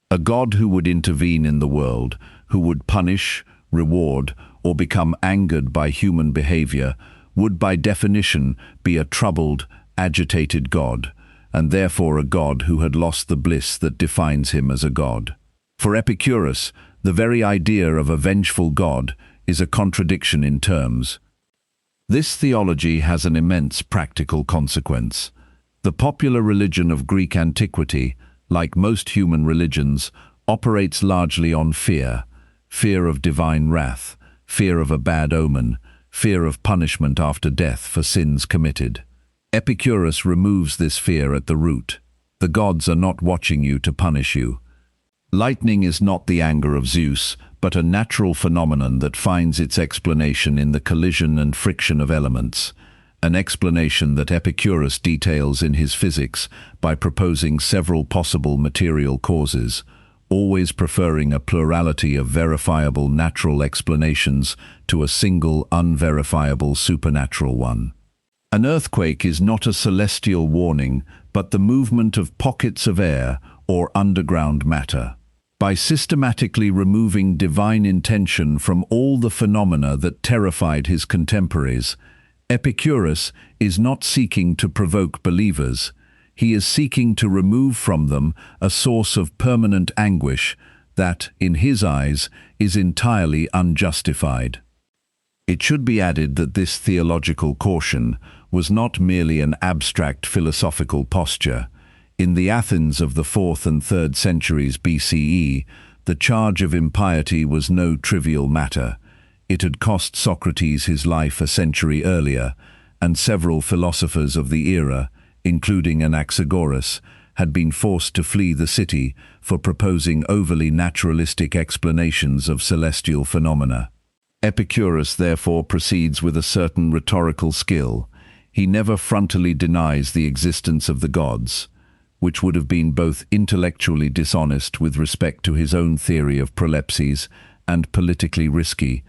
A god who would intervene in the world, who would punish, reward, or become angered by human behavior, would by definition be a troubled, agitated god, and therefore a god who had lost the bliss that defines him as a god. For Epicurus, the very idea of a vengeful god is a contradiction in terms. This theology has an immense practical consequence. The popular religion of Greek antiquity, like most human religions, operates largely on fear, fear of divine wrath, fear of a bad omen, fear of punishment after death for sins committed. Epicurus removes this fear at the root. The gods are not watching you to punish you. Lightning is not the anger of Zeus, but a natural phenomenon that finds its explanation in the collision and friction of elements, an explanation that Epicurus details in his Physics by proposing several possible material causes, always preferring a plurality of verifiable natural explanations to a single unverifiable supernatural one. An earthquake is not a celestial warning, but the movement of pockets of air or underground matter. By systematically removing divine intention from all the phenomena that terrified his contemporaries, Epicurus is not seeking to provoke believers. He is seeking to remove from them a source of permanent anguish that, in his eyes, is entirely unjustified. It should be added that this theological caution was not merely an abstract philosophical posture. In the Athens of the 4th and 3rd centuries BCE, the charge of impiety was no trivial matter. It had cost Socrates his life a century earlier, and several philosophers of the era, including Anaxagoras, had been forced to flee the city for proposing overly naturalistic explanations of celestial phenomena. Epicurus therefore proceeds with a certain rhetorical skill. He never frontally denies the existence of the gods, which would have been both intellectually dishonest with respect to his own theory of prolepses and politically risky,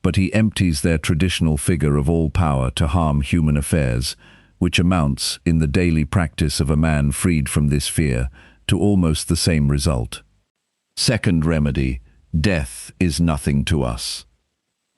but he empties their traditional figure of all power to harm human affairs, which amounts, in the daily practice of a man freed from this fear, to almost the same result. Second remedy: death is nothing to us.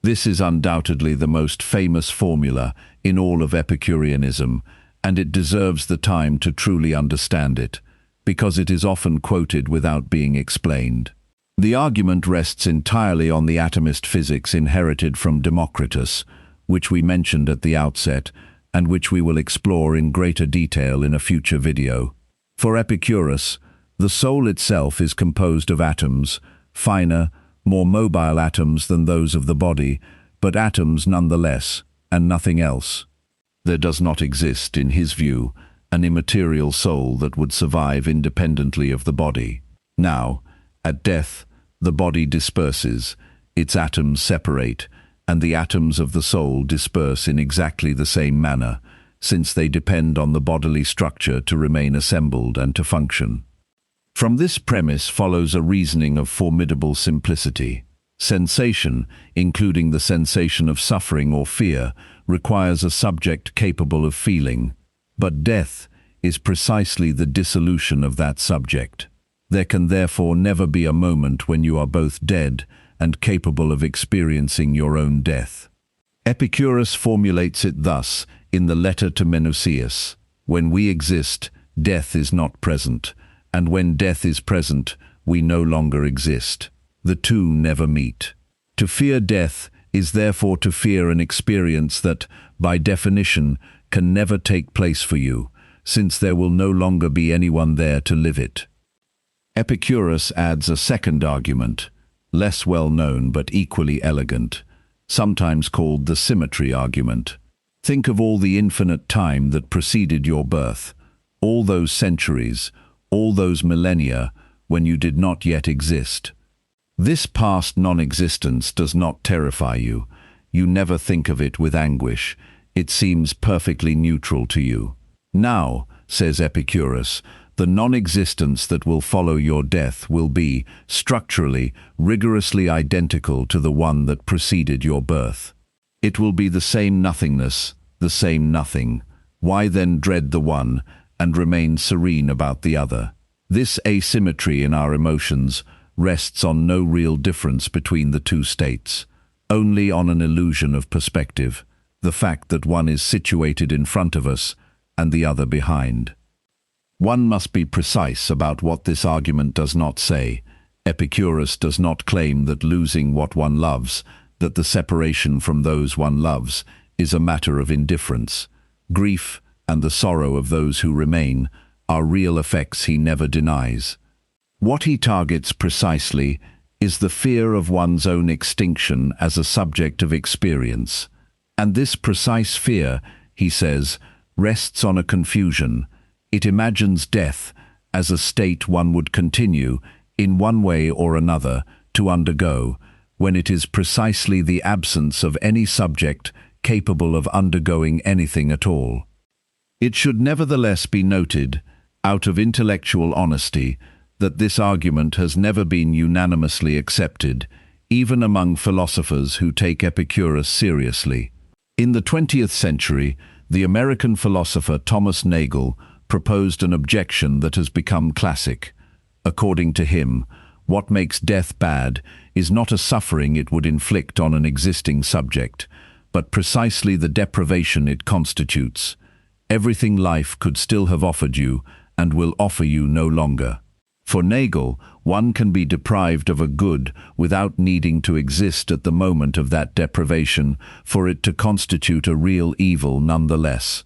This is undoubtedly the most famous formula in all of Epicureanism, and it deserves the time to truly understand it, because it is often quoted without being explained. The argument rests entirely on the atomist physics inherited from Democritus, which we mentioned at the outset, and which we will explore in greater detail in a future video. For Epicurus, the soul itself is composed of atoms, finer, more mobile atoms than those of the body, but atoms nonetheless, and nothing else. There does not exist, in his view, an immaterial soul that would survive independently of the body. Now, at death, the body disperses, its atoms separate, and the atoms of the soul disperse in exactly the same manner, since they depend on the bodily structure to remain assembled and to function. From this premise follows a reasoning of formidable simplicity. Sensation, including the sensation of suffering or fear, requires a subject capable of feeling, but death is precisely the dissolution of that subject. There can therefore never be a moment when you are both dead and capable of experiencing your own death. Epicurus formulates it thus in the letter to Meneuceus: when we exist, death is not present, and when death is present, we no longer exist. The two never meet. To fear death is therefore to fear an experience that, by definition, can never take place for you, since there will no longer be anyone there to live it. Epicurus adds a second argument, less well known but equally elegant, sometimes called the symmetry argument. Think of all the infinite time that preceded your birth, all those centuries, all those millennia when you did not yet exist. This past non-existence does not terrify you. You never think of it with anguish. It seems perfectly neutral to you. Now, says Epicurus, the non-existence that will follow your death will be, structurally, rigorously identical to the one that preceded your birth. It will be the same nothingness, the same nothing. Why then dread the one and remain serene about the other? This asymmetry in our emotions rests on no real difference between the two states, only on an illusion of perspective, the fact that one is situated in front of us and the other behind. One must be precise about what this argument does not say. Epicurus does not claim that losing what one loves, that the separation from those one loves, is a matter of indifference. Grief and the sorrow of those who remain are real effects he never denies. What he targets precisely is the fear of one's own extinction as a subject of experience. And this precise fear, he says, rests on a confusion. It imagines death as a state one would continue, in one way or another, to undergo, when it is precisely the absence of any subject capable of undergoing anything at all. It should nevertheless be noted, out of intellectual honesty, that this argument has never been unanimously accepted, even among philosophers who take Epicurus seriously. In the 20th century, The American philosopher Thomas Nagel proposed an objection that has become classic. According to him, what makes death bad is not a suffering it would inflict on an existing subject, but precisely the deprivation it constitutes. Everything life could still have offered you and will offer you no longer. For Nagel, one can be deprived of a good without needing to exist at the moment of that deprivation for it to constitute a real evil nonetheless.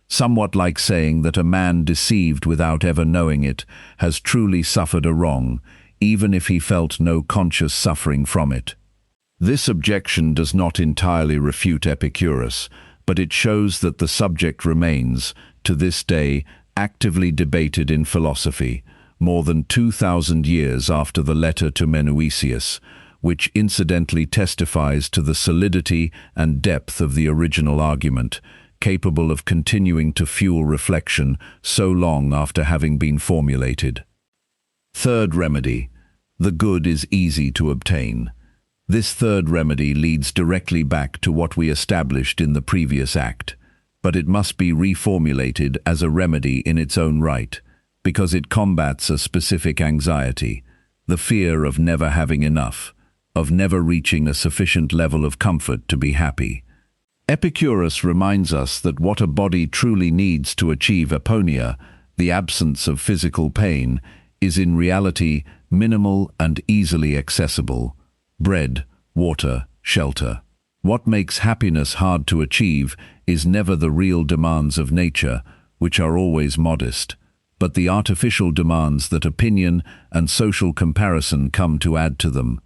Somewhat like saying that a man deceived without ever knowing it has truly suffered a wrong, even if he felt no conscious suffering from it. This objection does not entirely refute Epicurus, but it shows that the subject remains, to this day, actively debated in philosophy, more than 2,000 years after the letter to Menuisius, which incidentally testifies to the solidity and depth of the original argument, capable of continuing to fuel reflection so long after having been formulated. Third remedy: the good is easy to obtain. This third remedy leads directly back to what we established in the previous act, but it must be reformulated as a remedy in its own right, because it combats a specific anxiety, the fear of never having enough, of never reaching a sufficient level of comfort to be happy. Epicurus reminds us that what a body truly needs to achieve aponia, the absence of physical pain, is in reality minimal and easily accessible: bread, water, shelter. What makes happiness hard to achieve is never the real demands of nature, which are always modest, but the artificial demands that opinion and social comparison come to add to them.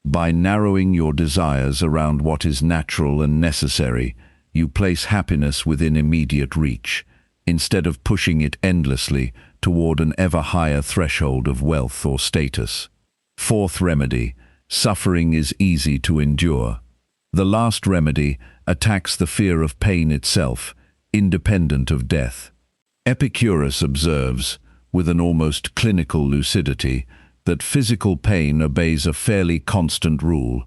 By narrowing your desires around what is natural and necessary, you place happiness within immediate reach, instead of pushing it endlessly toward an ever higher threshold of wealth or status. Fourth remedy: suffering is easy to endure. The last remedy attacks the fear of pain itself, independent of death. Epicurus observes, with an almost clinical lucidity, that physical pain obeys a fairly constant rule.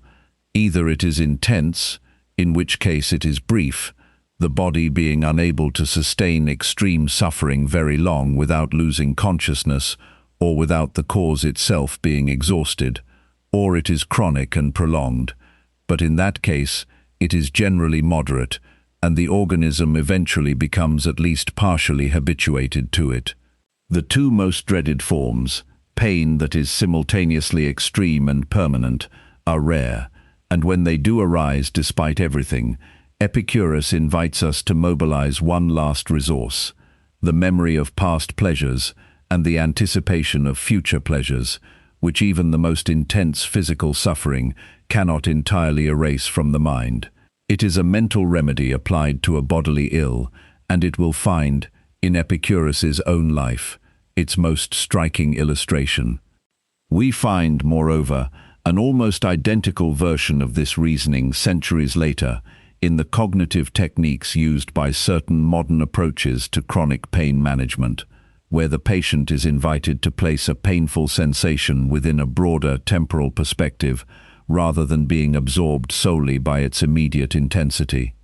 Either it is intense, in which case it is brief, the body being unable to sustain extreme suffering very long without losing consciousness, or without the cause itself being exhausted, or it is chronic and prolonged, but in that case it is generally moderate, and the organism eventually becomes at least partially habituated to it. The two most dreaded forms, pain that is simultaneously extreme and permanent, are rare, and when they do arise despite everything, Epicurus invites us to mobilize one last resource: the memory of past pleasures and the anticipation of future pleasures, which even the most intense physical suffering cannot entirely erase from the mind. It is a mental remedy applied to a bodily ill, and it will find, in Epicurus's own life, its most striking illustration. We find, moreover, an almost identical version of this reasoning centuries later in the cognitive techniques used by certain modern approaches to chronic pain management, where the patient is invited to place a painful sensation within a broader temporal perspective rather than being absorbed solely by its immediate intensity.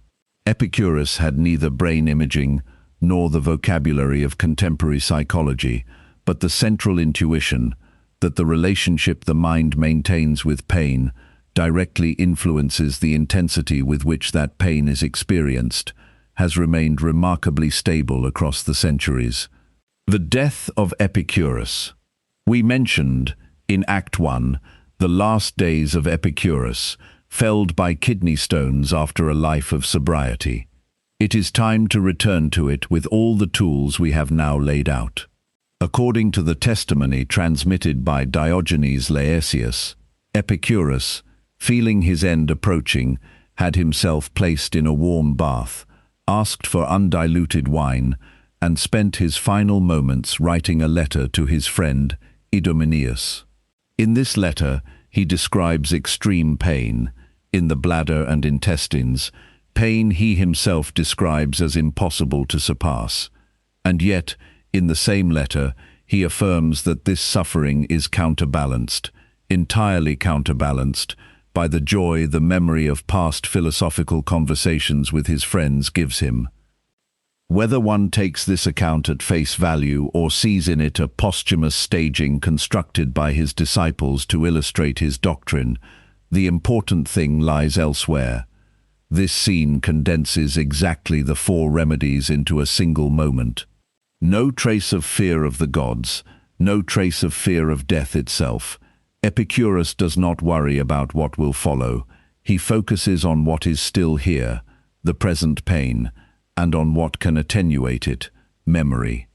Epicurus had neither brain imaging nor the vocabulary of contemporary psychology, but the central intuition that the relationship the mind maintains with pain directly influences the intensity with which that pain is experienced, has remained remarkably stable across the centuries. The death of Epicurus. We mentioned, in Act 1, the last days of Epicurus, felled by kidney stones after a life of sobriety. It is time to return to it with all the tools we have now laid out. According to the testimony transmitted by Diogenes Laertius, Epicurus, feeling his end approaching, had himself placed in a warm bath, asked for undiluted wine, and spent his final moments writing a letter to his friend Idomeneus. In this letter, he describes extreme pain in the bladder and intestines, pain he himself describes as impossible to surpass. And yet, in the same letter, he affirms that this suffering is counterbalanced, entirely counterbalanced, by the joy the memory of past philosophical conversations with his friends gives him. Whether one takes this account at face value or sees in it a posthumous staging constructed by his disciples to illustrate his doctrine, the important thing lies elsewhere. This scene condenses exactly the four remedies into a single moment. No trace of fear of the gods, no trace of fear of death itself. Epicurus does not worry about what will follow. He focuses on what is still here, the present pain, and on what can attenuate it, memory.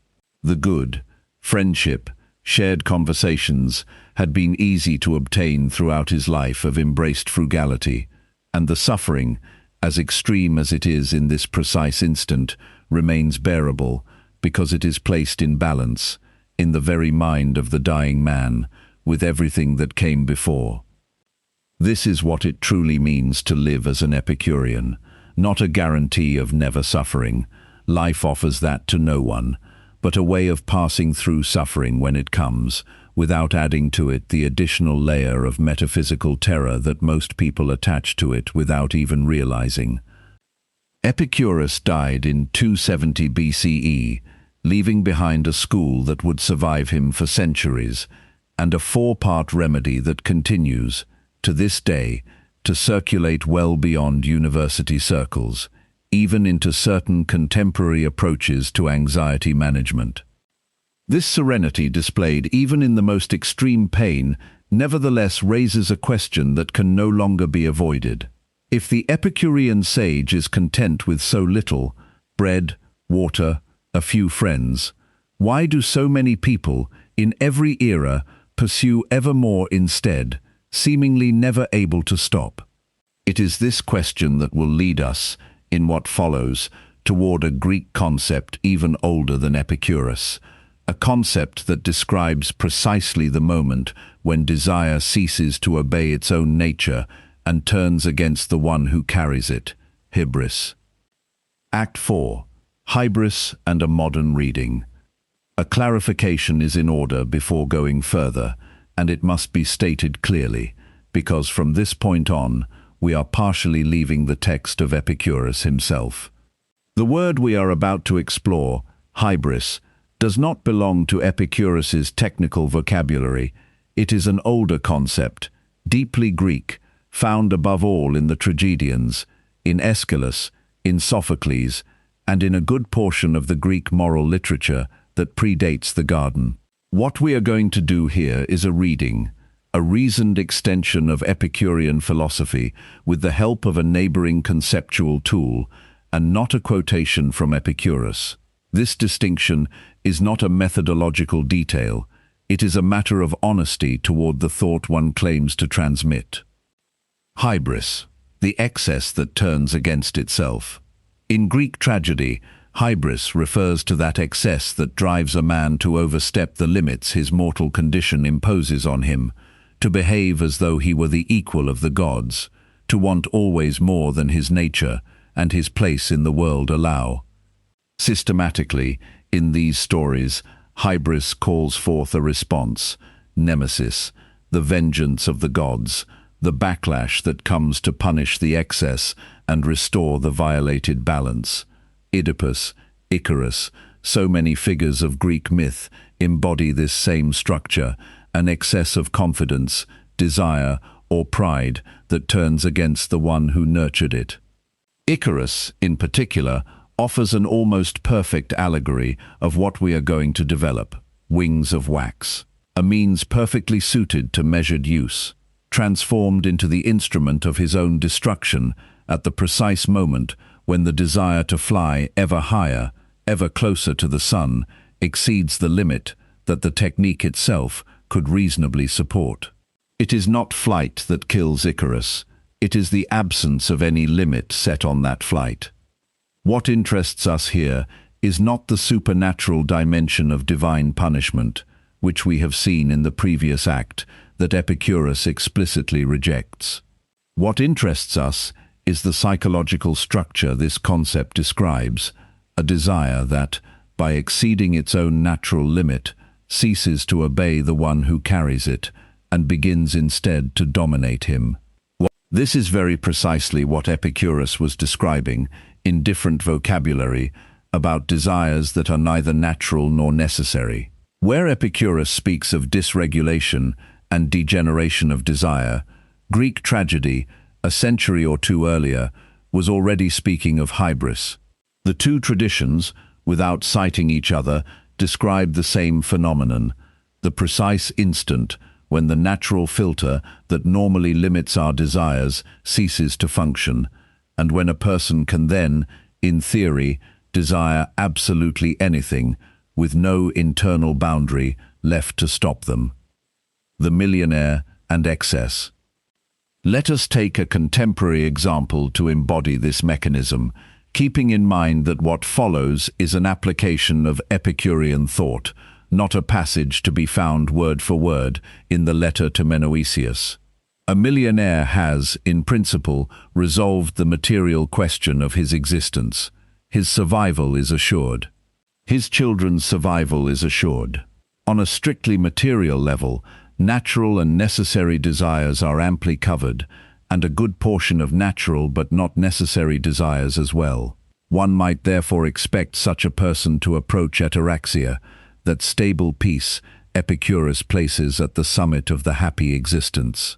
The good, friendship, shared conversations had been easy to obtain throughout his life of embraced frugality, and the suffering, as extreme as it is in this precise instant, remains bearable because it is placed in balance, in the very mind of the dying man, with everything that came before. This is what it truly means to live as an Epicurean, not a guarantee of never suffering. Life offers that to no one, but a way of passing through suffering when it comes, without adding to it the additional layer of metaphysical terror that most people attach to it without even realizing. Epicurus died in 270 BCE, leaving behind a school that would survive him for centuries, and a four-part remedy that continues, to this day, to circulate well beyond university circles, even into certain contemporary approaches to anxiety management. This serenity displayed even in the most extreme pain nevertheless raises a question that can no longer be avoided. If the Epicurean sage is content with so little, bread, water, a few friends, why do so many people, in every era, pursue ever more instead, seemingly never able to stop? It is this question that will lead us, in what follows, toward a Greek concept even older than Epicurus, a concept that describes precisely the moment when desire ceases to obey its own nature and turns against the one who carries it, hybris. Act 4. Hybris and a modern reading. A clarification is in order before going further, and it must be stated clearly, because from this point on, we are partially leaving the text of Epicurus himself. The word we are about to explore, hybris, does not belong to Epicurus's technical vocabulary. It is an older concept, deeply Greek, found above all in the tragedians, in Aeschylus, in Sophocles, and in a good portion of the Greek moral literature that predates the Garden. What we are going to do here is a reading, a reasoned extension of Epicurean philosophy with the help of a neighboring conceptual tool, and not a quotation from Epicurus. This distinction is not a methodological detail, it is a matter of honesty toward the thought one claims to transmit. Hybris, the excess that turns against itself. In Greek tragedy, hybris refers to that excess that drives a man to overstep the limits his mortal condition imposes on him, to behave as though he were the equal of the gods, to want always more than his nature and his place in the world allow. Systematically, in these stories, hybris calls forth a response, nemesis, the vengeance of the gods, the backlash that comes to punish the excess and restore the violated balance. Oedipus, Icarus, so many figures of Greek myth embody this same structure, an excess of confidence, desire, or pride that turns against the one who nurtured it. Icarus, in particular, offers an almost perfect allegory of what we are going to develop, wings of wax, a means perfectly suited to measured use, transformed into the instrument of his own destruction at the precise moment when the desire to fly ever higher, ever closer to the sun, exceeds the limit that the technique itself could reasonably support. It is not flight that kills Icarus, it is the absence of any limit set on that flight. What interests us here is not the supernatural dimension of divine punishment, which we have seen in the previous act, that Epicurus explicitly rejects. What interests us is the psychological structure this concept describes, a desire that, by exceeding its own natural limit, ceases to obey the one who carries it, and begins instead to dominate him. This is very precisely what Epicurus was describing, in different vocabulary, about desires that are neither natural nor necessary. Where Epicurus speaks of dysregulation and degeneration of desire, Greek tragedy, a century or two earlier, was already speaking of hybris. The two traditions, without citing each other, describe the same phenomenon, the precise instant when the natural filter that normally limits our desires ceases to function, and when a person can then, in theory, desire absolutely anything, with no internal boundary left to stop them. The millionaire and excess. Let us take a contemporary example to embody this mechanism, keeping in mind that what follows is an application of Epicurean thought, not a passage to be found word for word in the letter to Menoetius. A millionaire has, in principle, resolved the material question of his existence. His survival is assured. His children's survival is assured. On a strictly material level, natural and necessary desires are amply covered, and a good portion of natural but not necessary desires as well. One might therefore expect such a person to approach ataraxia, that stable peace Epicurus places at the summit of the happy existence.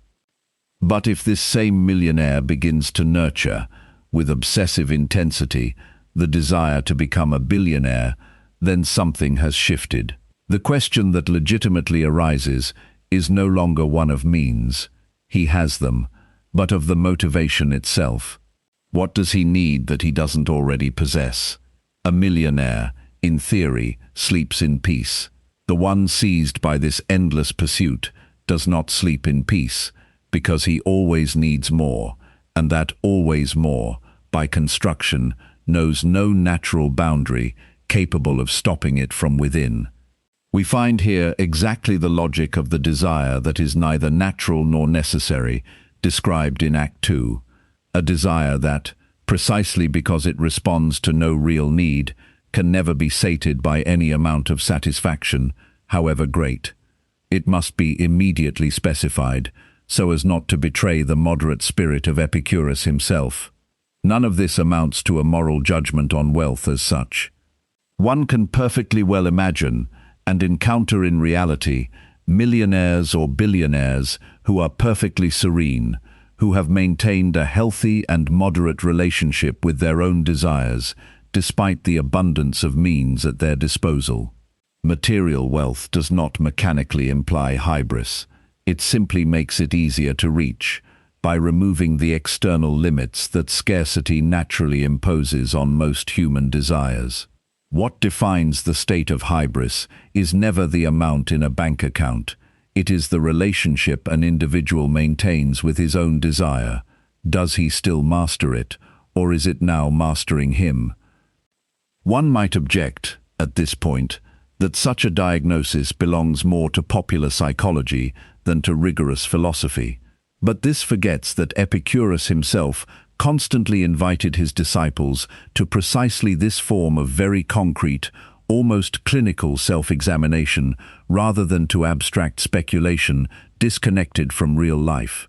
But if this same millionaire begins to nurture, with obsessive intensity, the desire to become a billionaire, then something has shifted. The question that legitimately arises is no longer one of means. He has them, but of the motivation itself. What does he need that he doesn't already possess? A millionaire, in theory, sleeps in peace. The one seized by this endless pursuit does not sleep in peace, because he always needs more, and that always more, by construction, knows no natural boundary capable of stopping it from within. We find here exactly the logic of the desire that is neither natural nor necessary, described in Act 2, a desire that, precisely because it responds to no real need, can never be sated by any amount of satisfaction, however great. It must be immediately specified, so as not to betray the moderate spirit of Epicurus himself. None of this amounts to a moral judgment on wealth as such. One can perfectly well imagine, and encounter in reality, millionaires or billionaires who are perfectly serene, who have maintained a healthy and moderate relationship with their own desires, despite the abundance of means at their disposal. Material wealth does not mechanically imply hybris. It simply makes it easier to reach, by removing the external limits that scarcity naturally imposes on most human desires. What defines the state of hybris is never the amount in a bank account. It is the relationship an individual maintains with his own desire. Does he still master it, or is it now mastering him? One might object, at this point, that such a diagnosis belongs more to popular psychology than to rigorous philosophy. But this forgets that Epicurus himself constantly invited his disciples to precisely this form of very concrete, almost clinical self-examination, rather than to abstract speculation disconnected from real life.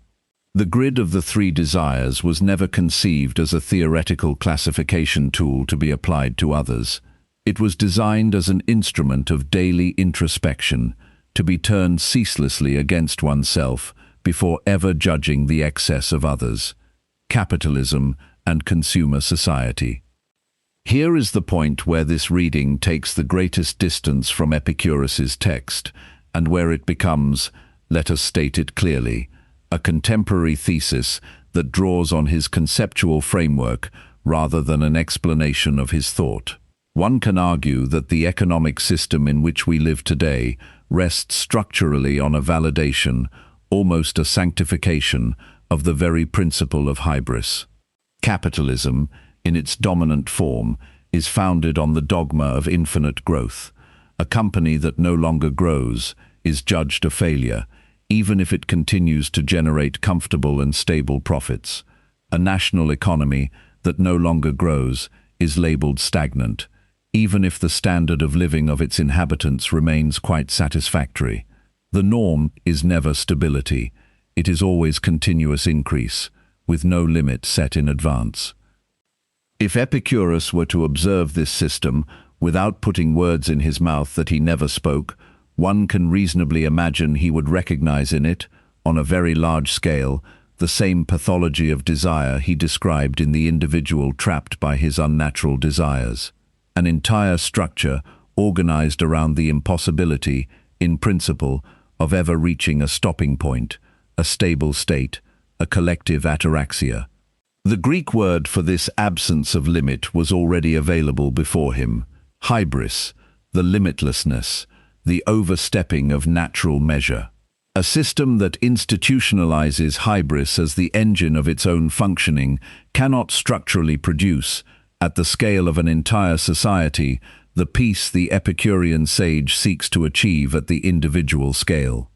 The grid of the three desires was never conceived as a theoretical classification tool to be applied to others. It was designed as an instrument of daily introspection, to be turned ceaselessly against oneself before ever judging the excess of others. Capitalism and consumer society. Here is the point where this reading takes the greatest distance from Epicurus's text, and where it becomes, let us state it clearly, a contemporary thesis that draws on his conceptual framework rather than an explanation of his thought. One can argue that the economic system in which we live today rests structurally on a validation, almost a sanctification, of the very principle of hybris. Capitalism, in its dominant form, is founded on the dogma of infinite growth. A company that no longer grows is judged a failure, even if it continues to generate comfortable and stable profits. A national economy that no longer grows is labeled stagnant, even if the standard of living of its inhabitants remains quite satisfactory. The norm is never stability. It is always continuous increase, with no limit set in advance. If Epicurus were to observe this system without putting words in his mouth that he never spoke, one can reasonably imagine he would recognize in it, on a very large scale, the same pathology of desire he described in the individual trapped by his unnatural desires. An entire structure organized around the impossibility, in principle, of ever reaching a stopping point, a stable state, a collective ataraxia. The Greek word for this absence of limit was already available before him: hybris, the limitlessness, the overstepping of natural measure. A system that institutionalizes hybris as the engine of its own functioning cannot structurally produce, at the scale of an entire society, the peace the Epicurean sage seeks to achieve at the individual scale.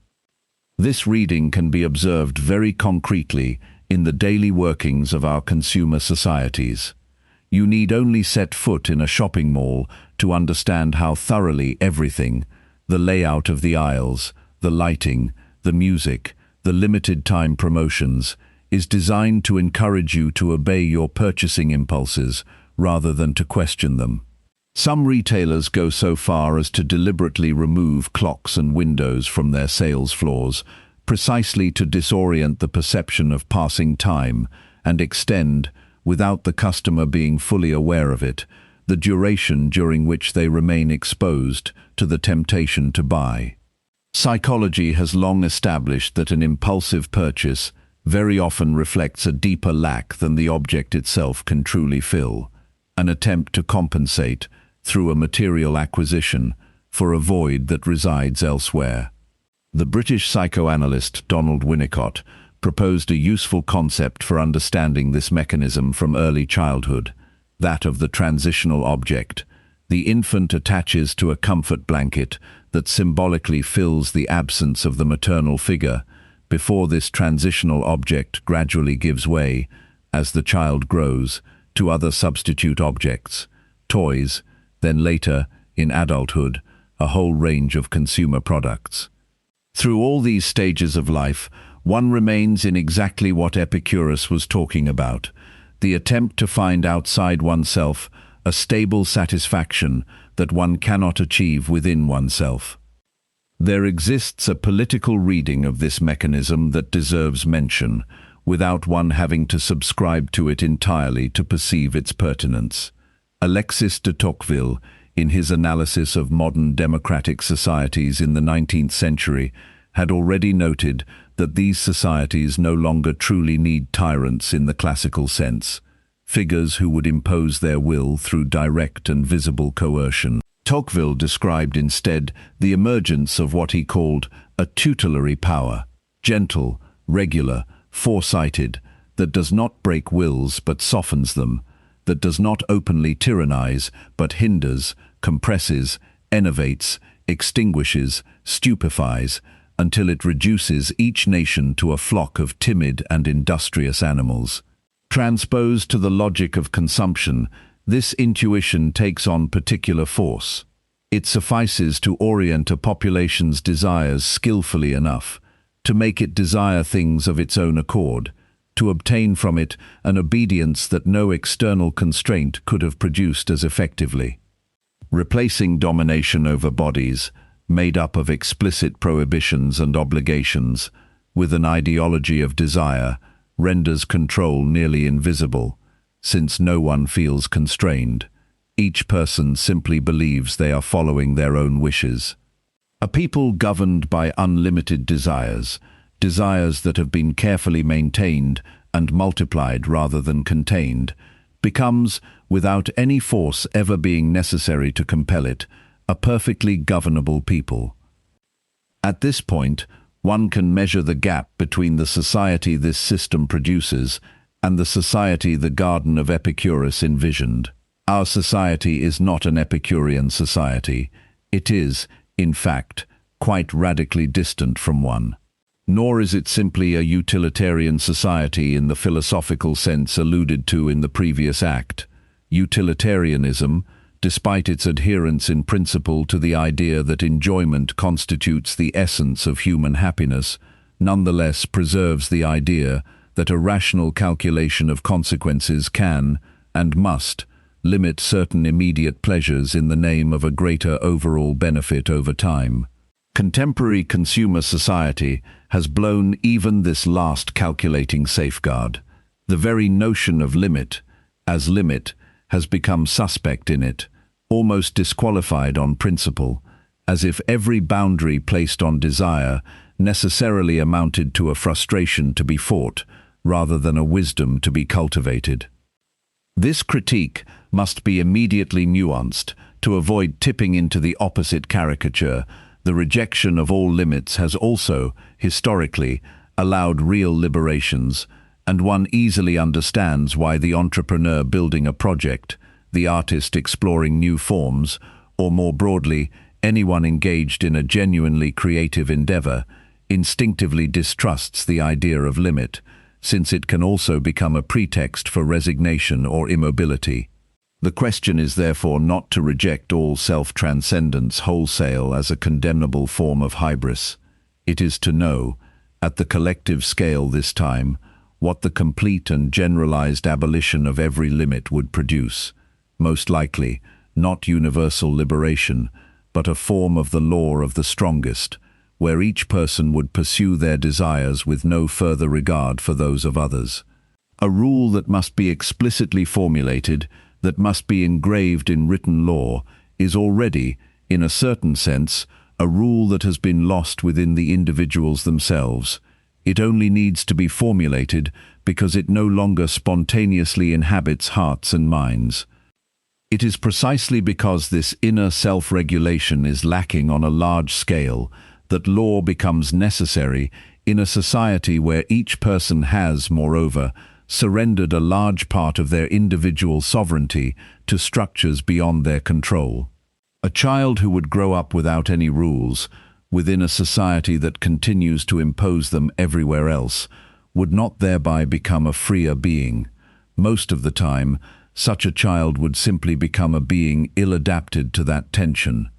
This reading can be observed very concretely in the daily workings of our consumer societies. You need only set foot in a shopping mall to understand how thoroughly everything, the layout of the aisles, the lighting, the music, the limited-time promotions, is designed to encourage you to obey your purchasing impulses rather than to question them. Some retailers go so far as to deliberately remove clocks and windows from their sales floors, precisely to disorient the perception of passing time and extend, without the customer being fully aware of it, the duration during which they remain exposed to the temptation to buy. Psychology has long established that an impulsive purchase very often reflects a deeper lack than the object itself can truly fill, an attempt to compensate, through a material acquisition, for a void that resides elsewhere. The British psychoanalyst Donald Winnicott proposed a useful concept for understanding this mechanism from early childhood, that of the transitional object. The infant attaches to a comfort blanket that symbolically fills the absence of the maternal figure, before this transitional object gradually gives way, as the child grows, to other substitute objects, toys, then later, in adulthood, a whole range of consumer products. Through all these stages of life, one remains in exactly what Epicurus was talking about, the attempt to find outside oneself a stable satisfaction that one cannot achieve within oneself. There exists a political reading of this mechanism that deserves mention, without one having to subscribe to it entirely to perceive its pertinence. Alexis de Tocqueville, in his analysis of modern democratic societies in the 19th century, had already noted that these societies no longer truly need tyrants in the classical sense, figures who would impose their will through direct and visible coercion. Tocqueville described instead the emergence of what he called a tutelary power, gentle, regular, foresighted, that does not break wills but softens them, that does not openly tyrannize but hinders, compresses, enervates, extinguishes, stupefies, until it reduces each nation to a flock of timid and industrious animals. Transposed to the logic of consumption, this intuition takes on particular force. It suffices to orient a population's desires skillfully enough, to make it desire things of its own accord, to obtain from it an obedience that no external constraint could have produced as effectively. Replacing domination over bodies, made up of explicit prohibitions and obligations, with an ideology of desire, renders control nearly invisible, since no one feels constrained. Each person simply believes they are following their own wishes. A people governed by unlimited desires, desires that have been carefully maintained and multiplied rather than contained, becomes, without any force ever being necessary to compel it, a perfectly governable people. At this point, one can measure the gap between the society this system produces and the society the Garden of Epicurus envisioned. Our society is not an Epicurean society. It is, in fact, quite radically distant from one. Nor is it simply a utilitarian society in the philosophical sense alluded to in the previous act. Utilitarianism, despite its adherence in principle to the idea that enjoyment constitutes the essence of human happiness, nonetheless preserves the idea that a rational calculation of consequences can, and must, limit certain immediate pleasures in the name of a greater overall benefit over time. Contemporary consumer society has blown even this last calculating safeguard. The very notion of limit, as limit, has become suspect in it, almost disqualified on principle, as if every boundary placed on desire necessarily amounted to a frustration to be fought, rather than a wisdom to be cultivated. This critique must be immediately nuanced to avoid tipping into the opposite caricature. The rejection of all limits has also, historically, allowed real liberations, and one easily understands why the entrepreneur building a project, the artist exploring new forms, or more broadly, anyone engaged in a genuinely creative endeavor, instinctively distrusts the idea of limit, since it can also become a pretext for resignation or immobility. The question is therefore not to reject all self-transcendence wholesale as a condemnable form of hybris. It is to know, at the collective scale this time, what the complete and generalized abolition of every limit would produce. Most likely, not universal liberation, but a form of the law of the strongest, where each person would pursue their desires with no further regard for those of others. A rule that must be explicitly formulated, that must be engraved in written law, is already, in a certain sense, a rule that has been lost within the individuals themselves. It only needs to be formulated because it no longer spontaneously inhabits hearts and minds. It is precisely because this inner self-regulation is lacking on a large scale that law becomes necessary in a society where each person has, moreover, surrendered a large part of their individual sovereignty to structures beyond their control. A child who would grow up without any rules, within a society that continues to impose them everywhere else, would not thereby become a freer being. Most of the time, such a child would simply become a being ill-adapted to that tension.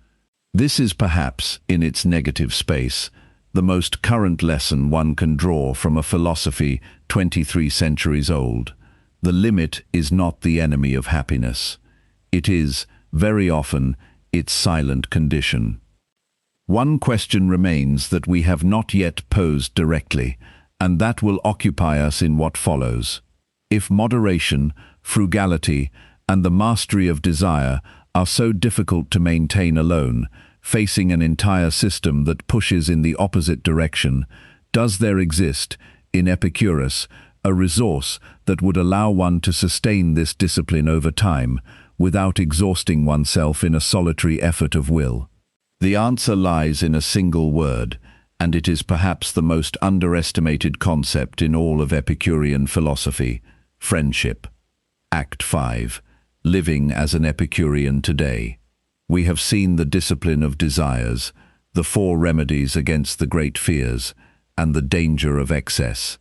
This is perhaps, in its negative space, the most current lesson one can draw from a philosophy 23 centuries old. The limit is not the enemy of happiness. It is, very often, its silent condition. One question remains that we have not yet posed directly, and that will occupy us in what follows. If moderation, frugality, and the mastery of desire are so difficult to maintain alone, facing an entire system that pushes in the opposite direction, does there exist, in Epicurus, a resource that would allow one to sustain this discipline over time, without exhausting oneself in a solitary effort of will? The answer lies in a single word, and it is perhaps the most underestimated concept in all of Epicurean philosophy: friendship. Act 5. Living as an Epicurean today. We have seen the discipline of desires, the 4 remedies against the great fears, and the danger of excess.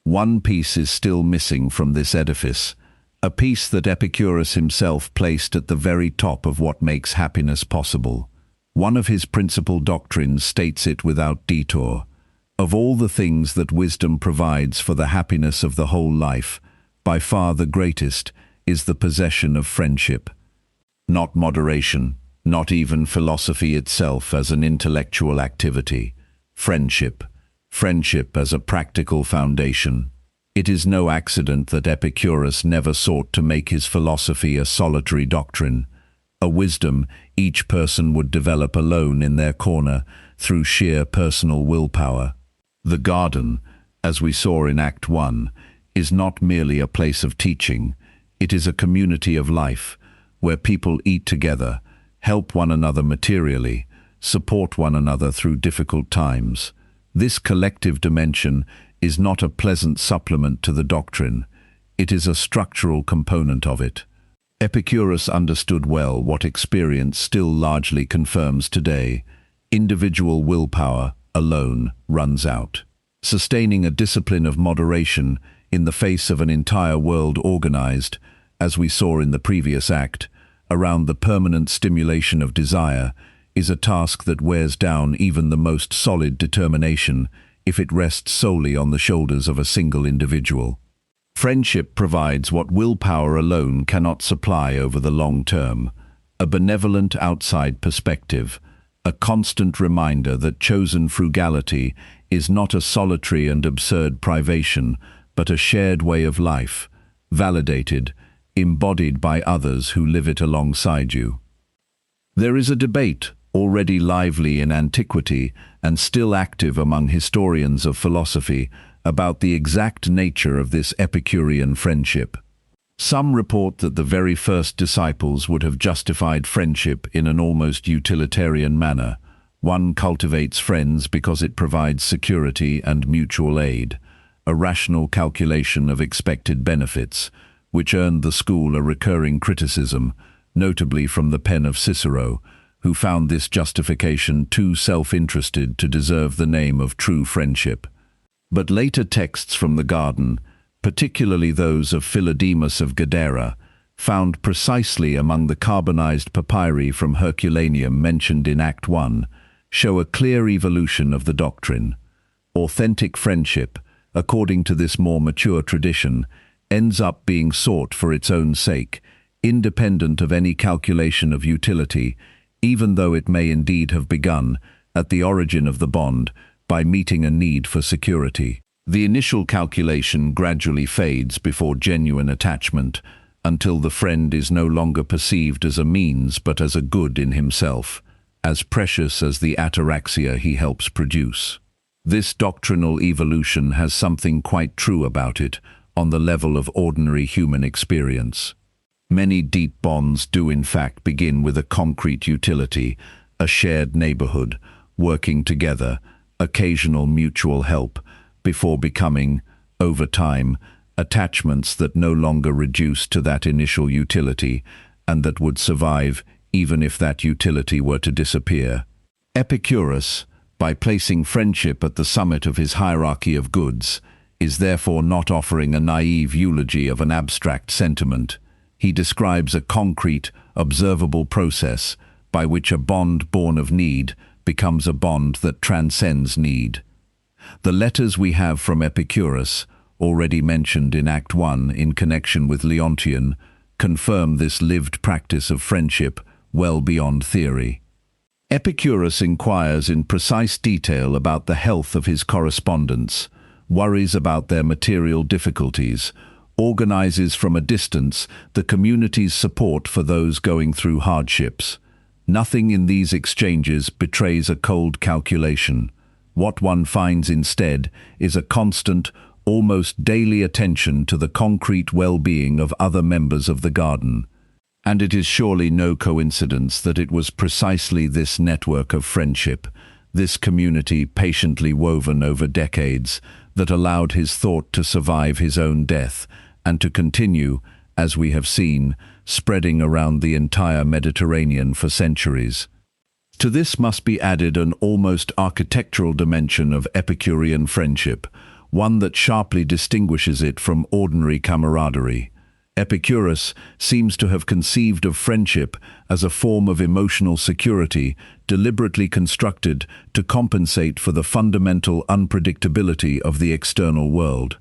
One piece is still missing from this edifice, a piece that Epicurus himself placed at the very top of what makes happiness possible. One of his principal doctrines states it without detour: of all the things that wisdom provides for the happiness of the whole life, by far the greatest is the possession of friendship. Not moderation, not even philosophy itself as an intellectual activity. Friendship. Friendship as a practical foundation. It is no accident that Epicurus never sought to make his philosophy a solitary doctrine, a wisdom each person would develop alone in their corner through sheer personal willpower. The garden, as we saw in Act 1, is not merely a place of teaching. It is a community of life, where people eat together, help one another materially, support one another through difficult times. This collective dimension is not a pleasant supplement to the doctrine. It is a structural component of it. Epicurus understood well what experience still largely confirms today: individual willpower alone runs out. Sustaining a discipline of moderation in the face of an entire world organized, as we saw in the previous act, around the permanent stimulation of desire, is a task that wears down even the most solid determination if it rests solely on the shoulders of a single individual. Friendship provides what willpower alone cannot supply over the long term: a benevolent outside perspective, a constant reminder that chosen frugality is not a solitary and absurd privation, but a shared way of life, validated, embodied by others who live it alongside you. There is a debate, already lively in antiquity and still active among historians of philosophy, about the exact nature of this Epicurean friendship. Some report that the very first disciples would have justified friendship in an almost utilitarian manner. One cultivates friends because it provides security and mutual aid, a rational calculation of expected benefits, which earned the school a recurring criticism, notably from the pen of Cicero, who found this justification too self-interested to deserve the name of true friendship. But later texts from the Garden, particularly those of Philodemus of Gadara, found precisely among the carbonized papyri from Herculaneum mentioned in Act 1, show a clear evolution of the doctrine. Authentic friendship, according to this more mature tradition, ends up being sought for its own sake, independent of any calculation of utility, even though it may indeed have begun, at the origin of the bond, by meeting a need for security. The initial calculation gradually fades before genuine attachment, until the friend is no longer perceived as a means but as a good in himself, as precious as the ataraxia he helps produce. This doctrinal evolution has something quite true about it on the level of ordinary human experience. Many deep bonds do in fact begin with a concrete utility, a shared neighborhood, working together, occasional mutual help, before becoming, over time, attachments that no longer reduce to that initial utility and that would survive even if that utility were to disappear. Epicurus, by placing friendship at the summit of his hierarchy of goods, is therefore not offering a naive eulogy of an abstract sentiment. He describes a concrete, observable process by which a bond born of need becomes a bond that transcends need. The letters we have from Epicurus, already mentioned in Act 1 in connection with Leontian, confirm this lived practice of friendship well beyond theory. Epicurus inquires in precise detail about the health of his correspondents, worries about their material difficulties, organizes from a distance the community's support for those going through hardships. Nothing in these exchanges betrays a cold calculation. What one finds instead is a constant, almost daily attention to the concrete well-being of other members of the garden. And it is surely no coincidence that it was precisely this network of friendship, this community patiently woven over decades, that allowed his thought to survive his own death and to continue, as we have seen, spreading around the entire Mediterranean for centuries. To this must be added an almost architectural dimension of Epicurean friendship, one that sharply distinguishes it from ordinary camaraderie. Epicurus seems to have conceived of friendship as a form of emotional security deliberately constructed to compensate for the fundamental unpredictability of the external world.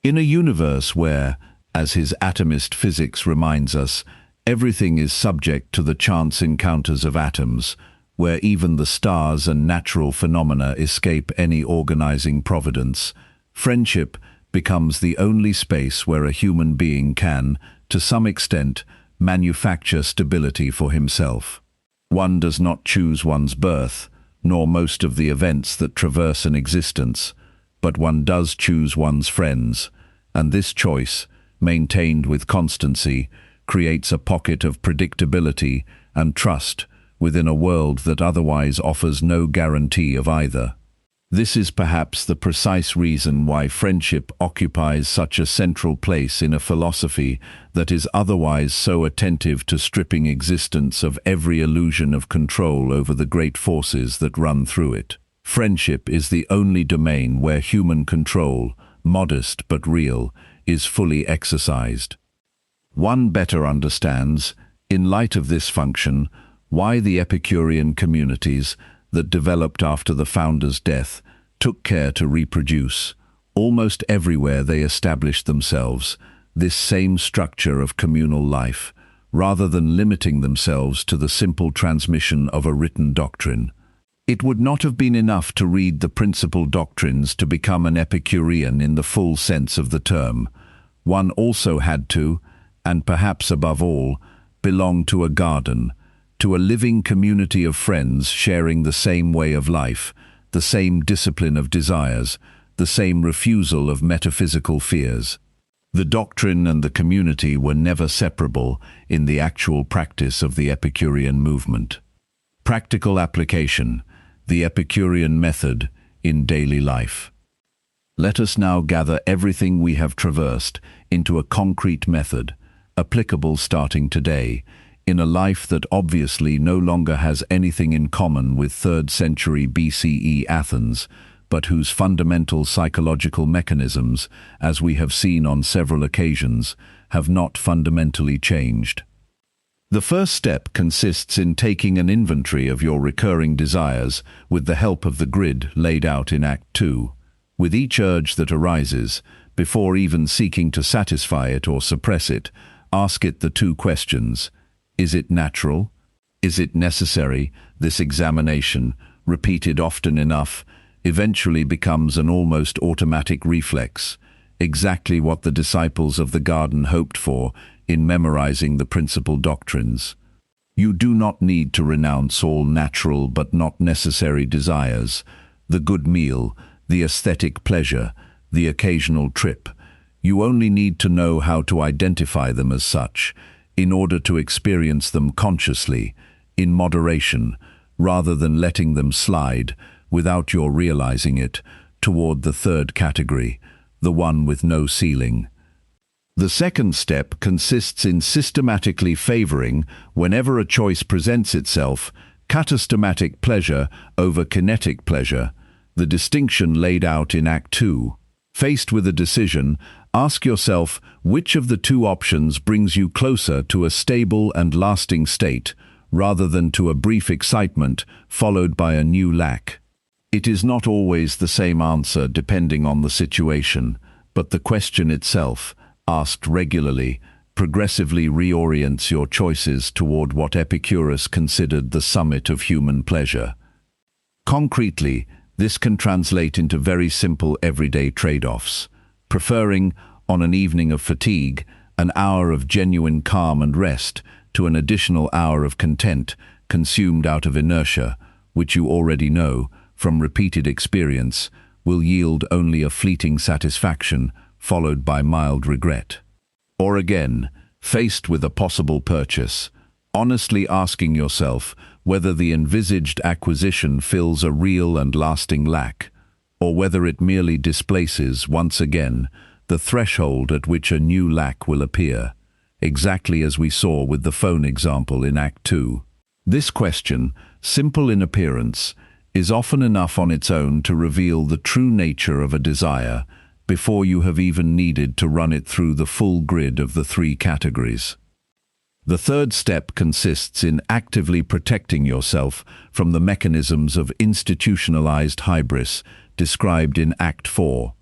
In a universe where, as his atomist physics reminds us, everything is subject to the chance encounters of atoms, where even the stars and natural phenomena escape any organizing providence, friendship becomes the only space where a human being can, to some extent, manufacture stability for himself. One does not choose one's birth, nor most of the events that traverse an existence, but one does choose one's friends, and this choice, maintained with constancy, creates a pocket of predictability and trust within a world that otherwise offers no guarantee of either. This is perhaps the precise reason why friendship occupies such a central place in a philosophy that is otherwise so attentive to stripping existence of every illusion of control over the great forces that run through it. Friendship is the only domain where human control, modest but real, is fully exercised. One better understands, in light of this function, why the Epicurean communities that developed after the founder's death took care to reproduce, Almost everywhere they established themselves, this same structure of communal life, rather than limiting themselves to the simple transmission of a written doctrine. It would not have been enough to read the principal doctrines to become an Epicurean in the full sense of the term. One also had to, and perhaps above all, belong to a garden, to a living community of friends sharing the same way of life, the same discipline of desires, the same refusal of metaphysical fears. The doctrine and the community were never separable in the actual practice of the Epicurean movement. Practical application, the Epicurean method in daily life. Let us now gather everything we have traversed into a concrete method, applicable starting today, in a life that obviously no longer has anything in common with 3rd century BCE Athens, but whose fundamental psychological mechanisms, as we have seen on several occasions, have not fundamentally changed. The first step consists in taking an inventory of your recurring desires with the help of the grid laid out in Act 2. With each urge that arises, before even seeking to satisfy it or suppress it, ask it the two questions. Is it natural? Is it necessary? This examination, repeated often enough, eventually becomes an almost automatic reflex, exactly what the disciples of the garden hoped for in memorizing the principal doctrines. You do not need to renounce all natural but not necessary desires, the good meal, the aesthetic pleasure, the occasional trip. You only need to know how to identify them as such, in order to experience them consciously, in moderation, rather than letting them slide, without your realizing it, toward the third category, the one with no ceiling. The second step consists in systematically favoring, whenever a choice presents itself, katastatic pleasure over kinetic pleasure, the distinction laid out in Act 2. Faced with a decision, ask yourself which of the two options brings you closer to a stable and lasting state, rather than to a brief excitement followed by a new lack. It is not always the same answer depending on the situation, but the question itself, asked regularly, progressively reorients your choices toward what Epicurus considered the summit of human pleasure. Concretely, this can translate into very simple everyday trade-offs, preferring, on an evening of fatigue, an hour of genuine calm and rest to an additional hour of content consumed out of inertia, which you already know, from repeated experience, will yield only a fleeting satisfaction followed by mild regret. Or again, faced with a possible purchase, honestly asking yourself whether the envisaged acquisition fills a real and lasting lack, or whether it merely displaces, once again, the threshold at which a new lack will appear, exactly as we saw with the phone example in Act 2. This question, simple in appearance, is often enough on its own to reveal the true nature of a desire before you have even needed to run it through the full grid of the three categories. The third step consists in actively protecting yourself from the mechanisms of institutionalized hybris described in Act 4,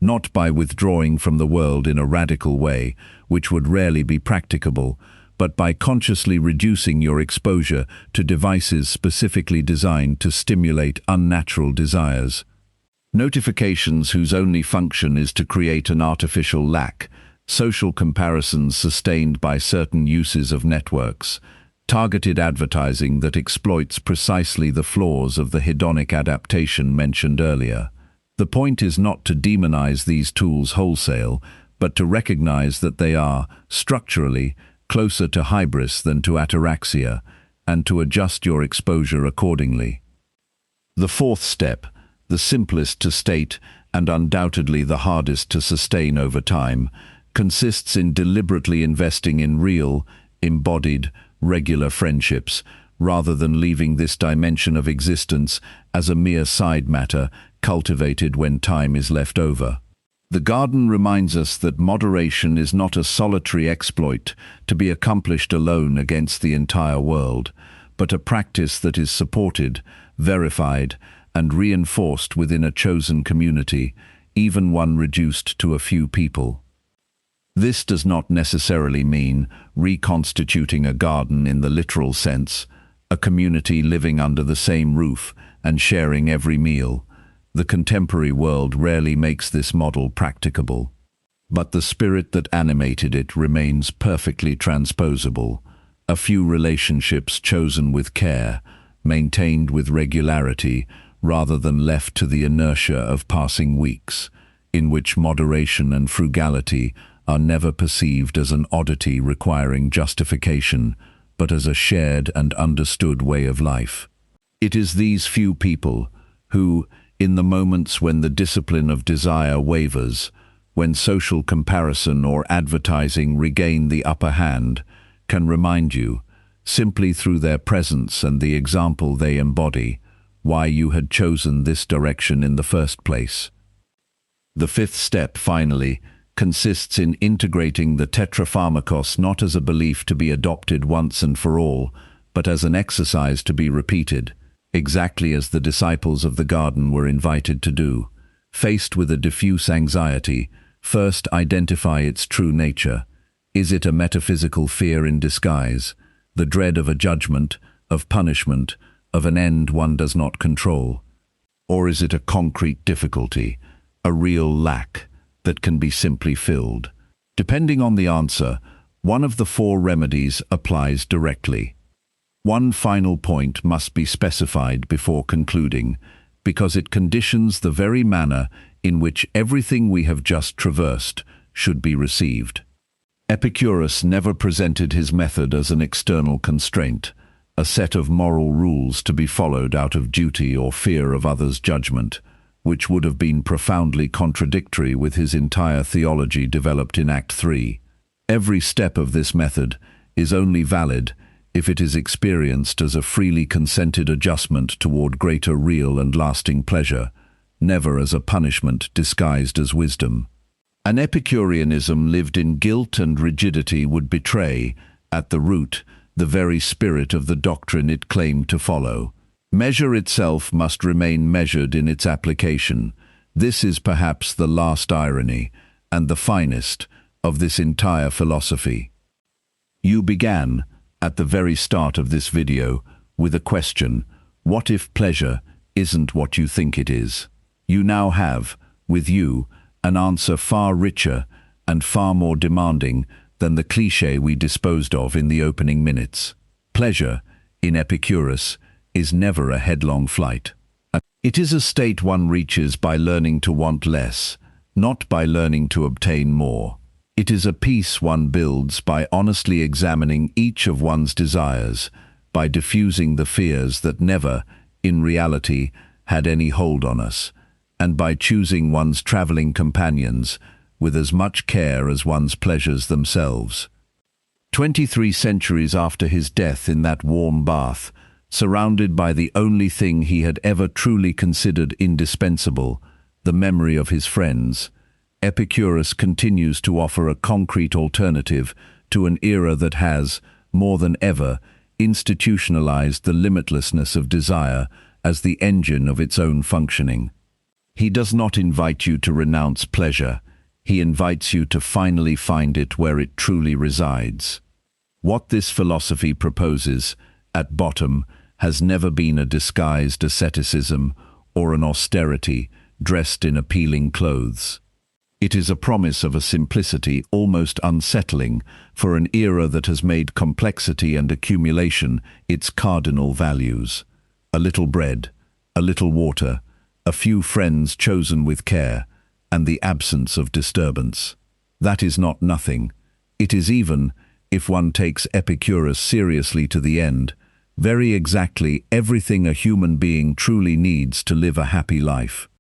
not by withdrawing from the world in a radical way, which would rarely be practicable, but by consciously reducing your exposure to devices specifically designed to stimulate unnatural desires. Notifications whose only function is to create an artificial lack, social comparisons sustained by certain uses of networks, targeted advertising that exploits precisely the flaws of the hedonic adaptation mentioned earlier. The point is not to demonize these tools wholesale, but to recognize that they are, structurally, closer to hybris than to ataraxia, and to adjust your exposure accordingly. The fourth step, the simplest to state and undoubtedly the hardest to sustain over time, consists in deliberately investing in real, embodied, regular friendships, rather than leaving this dimension of existence as a mere side matter cultivated when time is left over. The garden reminds us that moderation is not a solitary exploit to be accomplished alone against the entire world, but a practice that is supported, verified, and reinforced within a chosen community, even one reduced to a few people. This does not necessarily mean reconstituting a garden in the literal sense, a community living under the same roof and sharing every meal. The contemporary world rarely makes this model practicable. But the spirit that animated it remains perfectly transposable. A few relationships chosen with care, maintained with regularity, rather than left to the inertia of passing weeks, in which moderation and frugality are never perceived as an oddity requiring justification, but as a shared and understood way of life. It is these few people who, in the moments when the discipline of desire wavers, when social comparison or advertising regain the upper hand, can remind you, simply through their presence and the example they embody, why you had chosen this direction in the first place. The fifth step, finally, consists in integrating the tetrapharmakos not as a belief to be adopted once and for all, but as an exercise to be repeated, exactly as the disciples of the garden were invited to do. Faced with a diffuse anxiety, first identify its true nature. Is it a metaphysical fear in disguise, the dread of a judgment, of punishment, of an end one does not control? Or is it a concrete difficulty, a real lack that can be simply filled? Depending on the answer, one of the four remedies applies directly. One final point must be specified before concluding, because it conditions the very manner in which everything we have just traversed should be received. Epicurus never presented his method as an external constraint, a set of moral rules to be followed out of duty or fear of others' judgment, which would have been profoundly contradictory with his entire theology developed in Act 3. Every step of this method is only valid if it is experienced as a freely consented adjustment toward greater real and lasting pleasure, never as a punishment disguised as wisdom. An Epicureanism lived in guilt and rigidity would betray, at the root, the very spirit of the doctrine it claimed to follow. Measure itself must remain measured in its application. This is perhaps the last irony, and the finest, of this entire philosophy. You began, at the very start of this video, with a question: what if pleasure isn't what you think it is? You now have, with you, an answer far richer and far more demanding than the cliché we disposed of in the opening minutes. Pleasure, in Epicurus, is never a headlong flight. It is a state one reaches by learning to want less, not by learning to obtain more. It is a peace one builds by honestly examining each of one's desires, by diffusing the fears that never, in reality, had any hold on us, and by choosing one's traveling companions with as much care as one's pleasures themselves. 23 centuries after his death in that warm bath, surrounded by the only thing he had ever truly considered indispensable, the memory of his friends, Epicurus continues to offer a concrete alternative to an era that has, more than ever, institutionalized the limitlessness of desire as the engine of its own functioning. He does not invite you to renounce pleasure. He invites you to finally find it where it truly resides. What this philosophy proposes, at bottom, has never been a disguised asceticism or an austerity dressed in appealing clothes. It is a promise of a simplicity almost unsettling for an era that has made complexity and accumulation its cardinal values. A little bread, a little water, a few friends chosen with care, and the absence of disturbance. That is not nothing. It is even, if one takes Epicurus seriously to the end, very exactly everything a human being truly needs to live a happy life.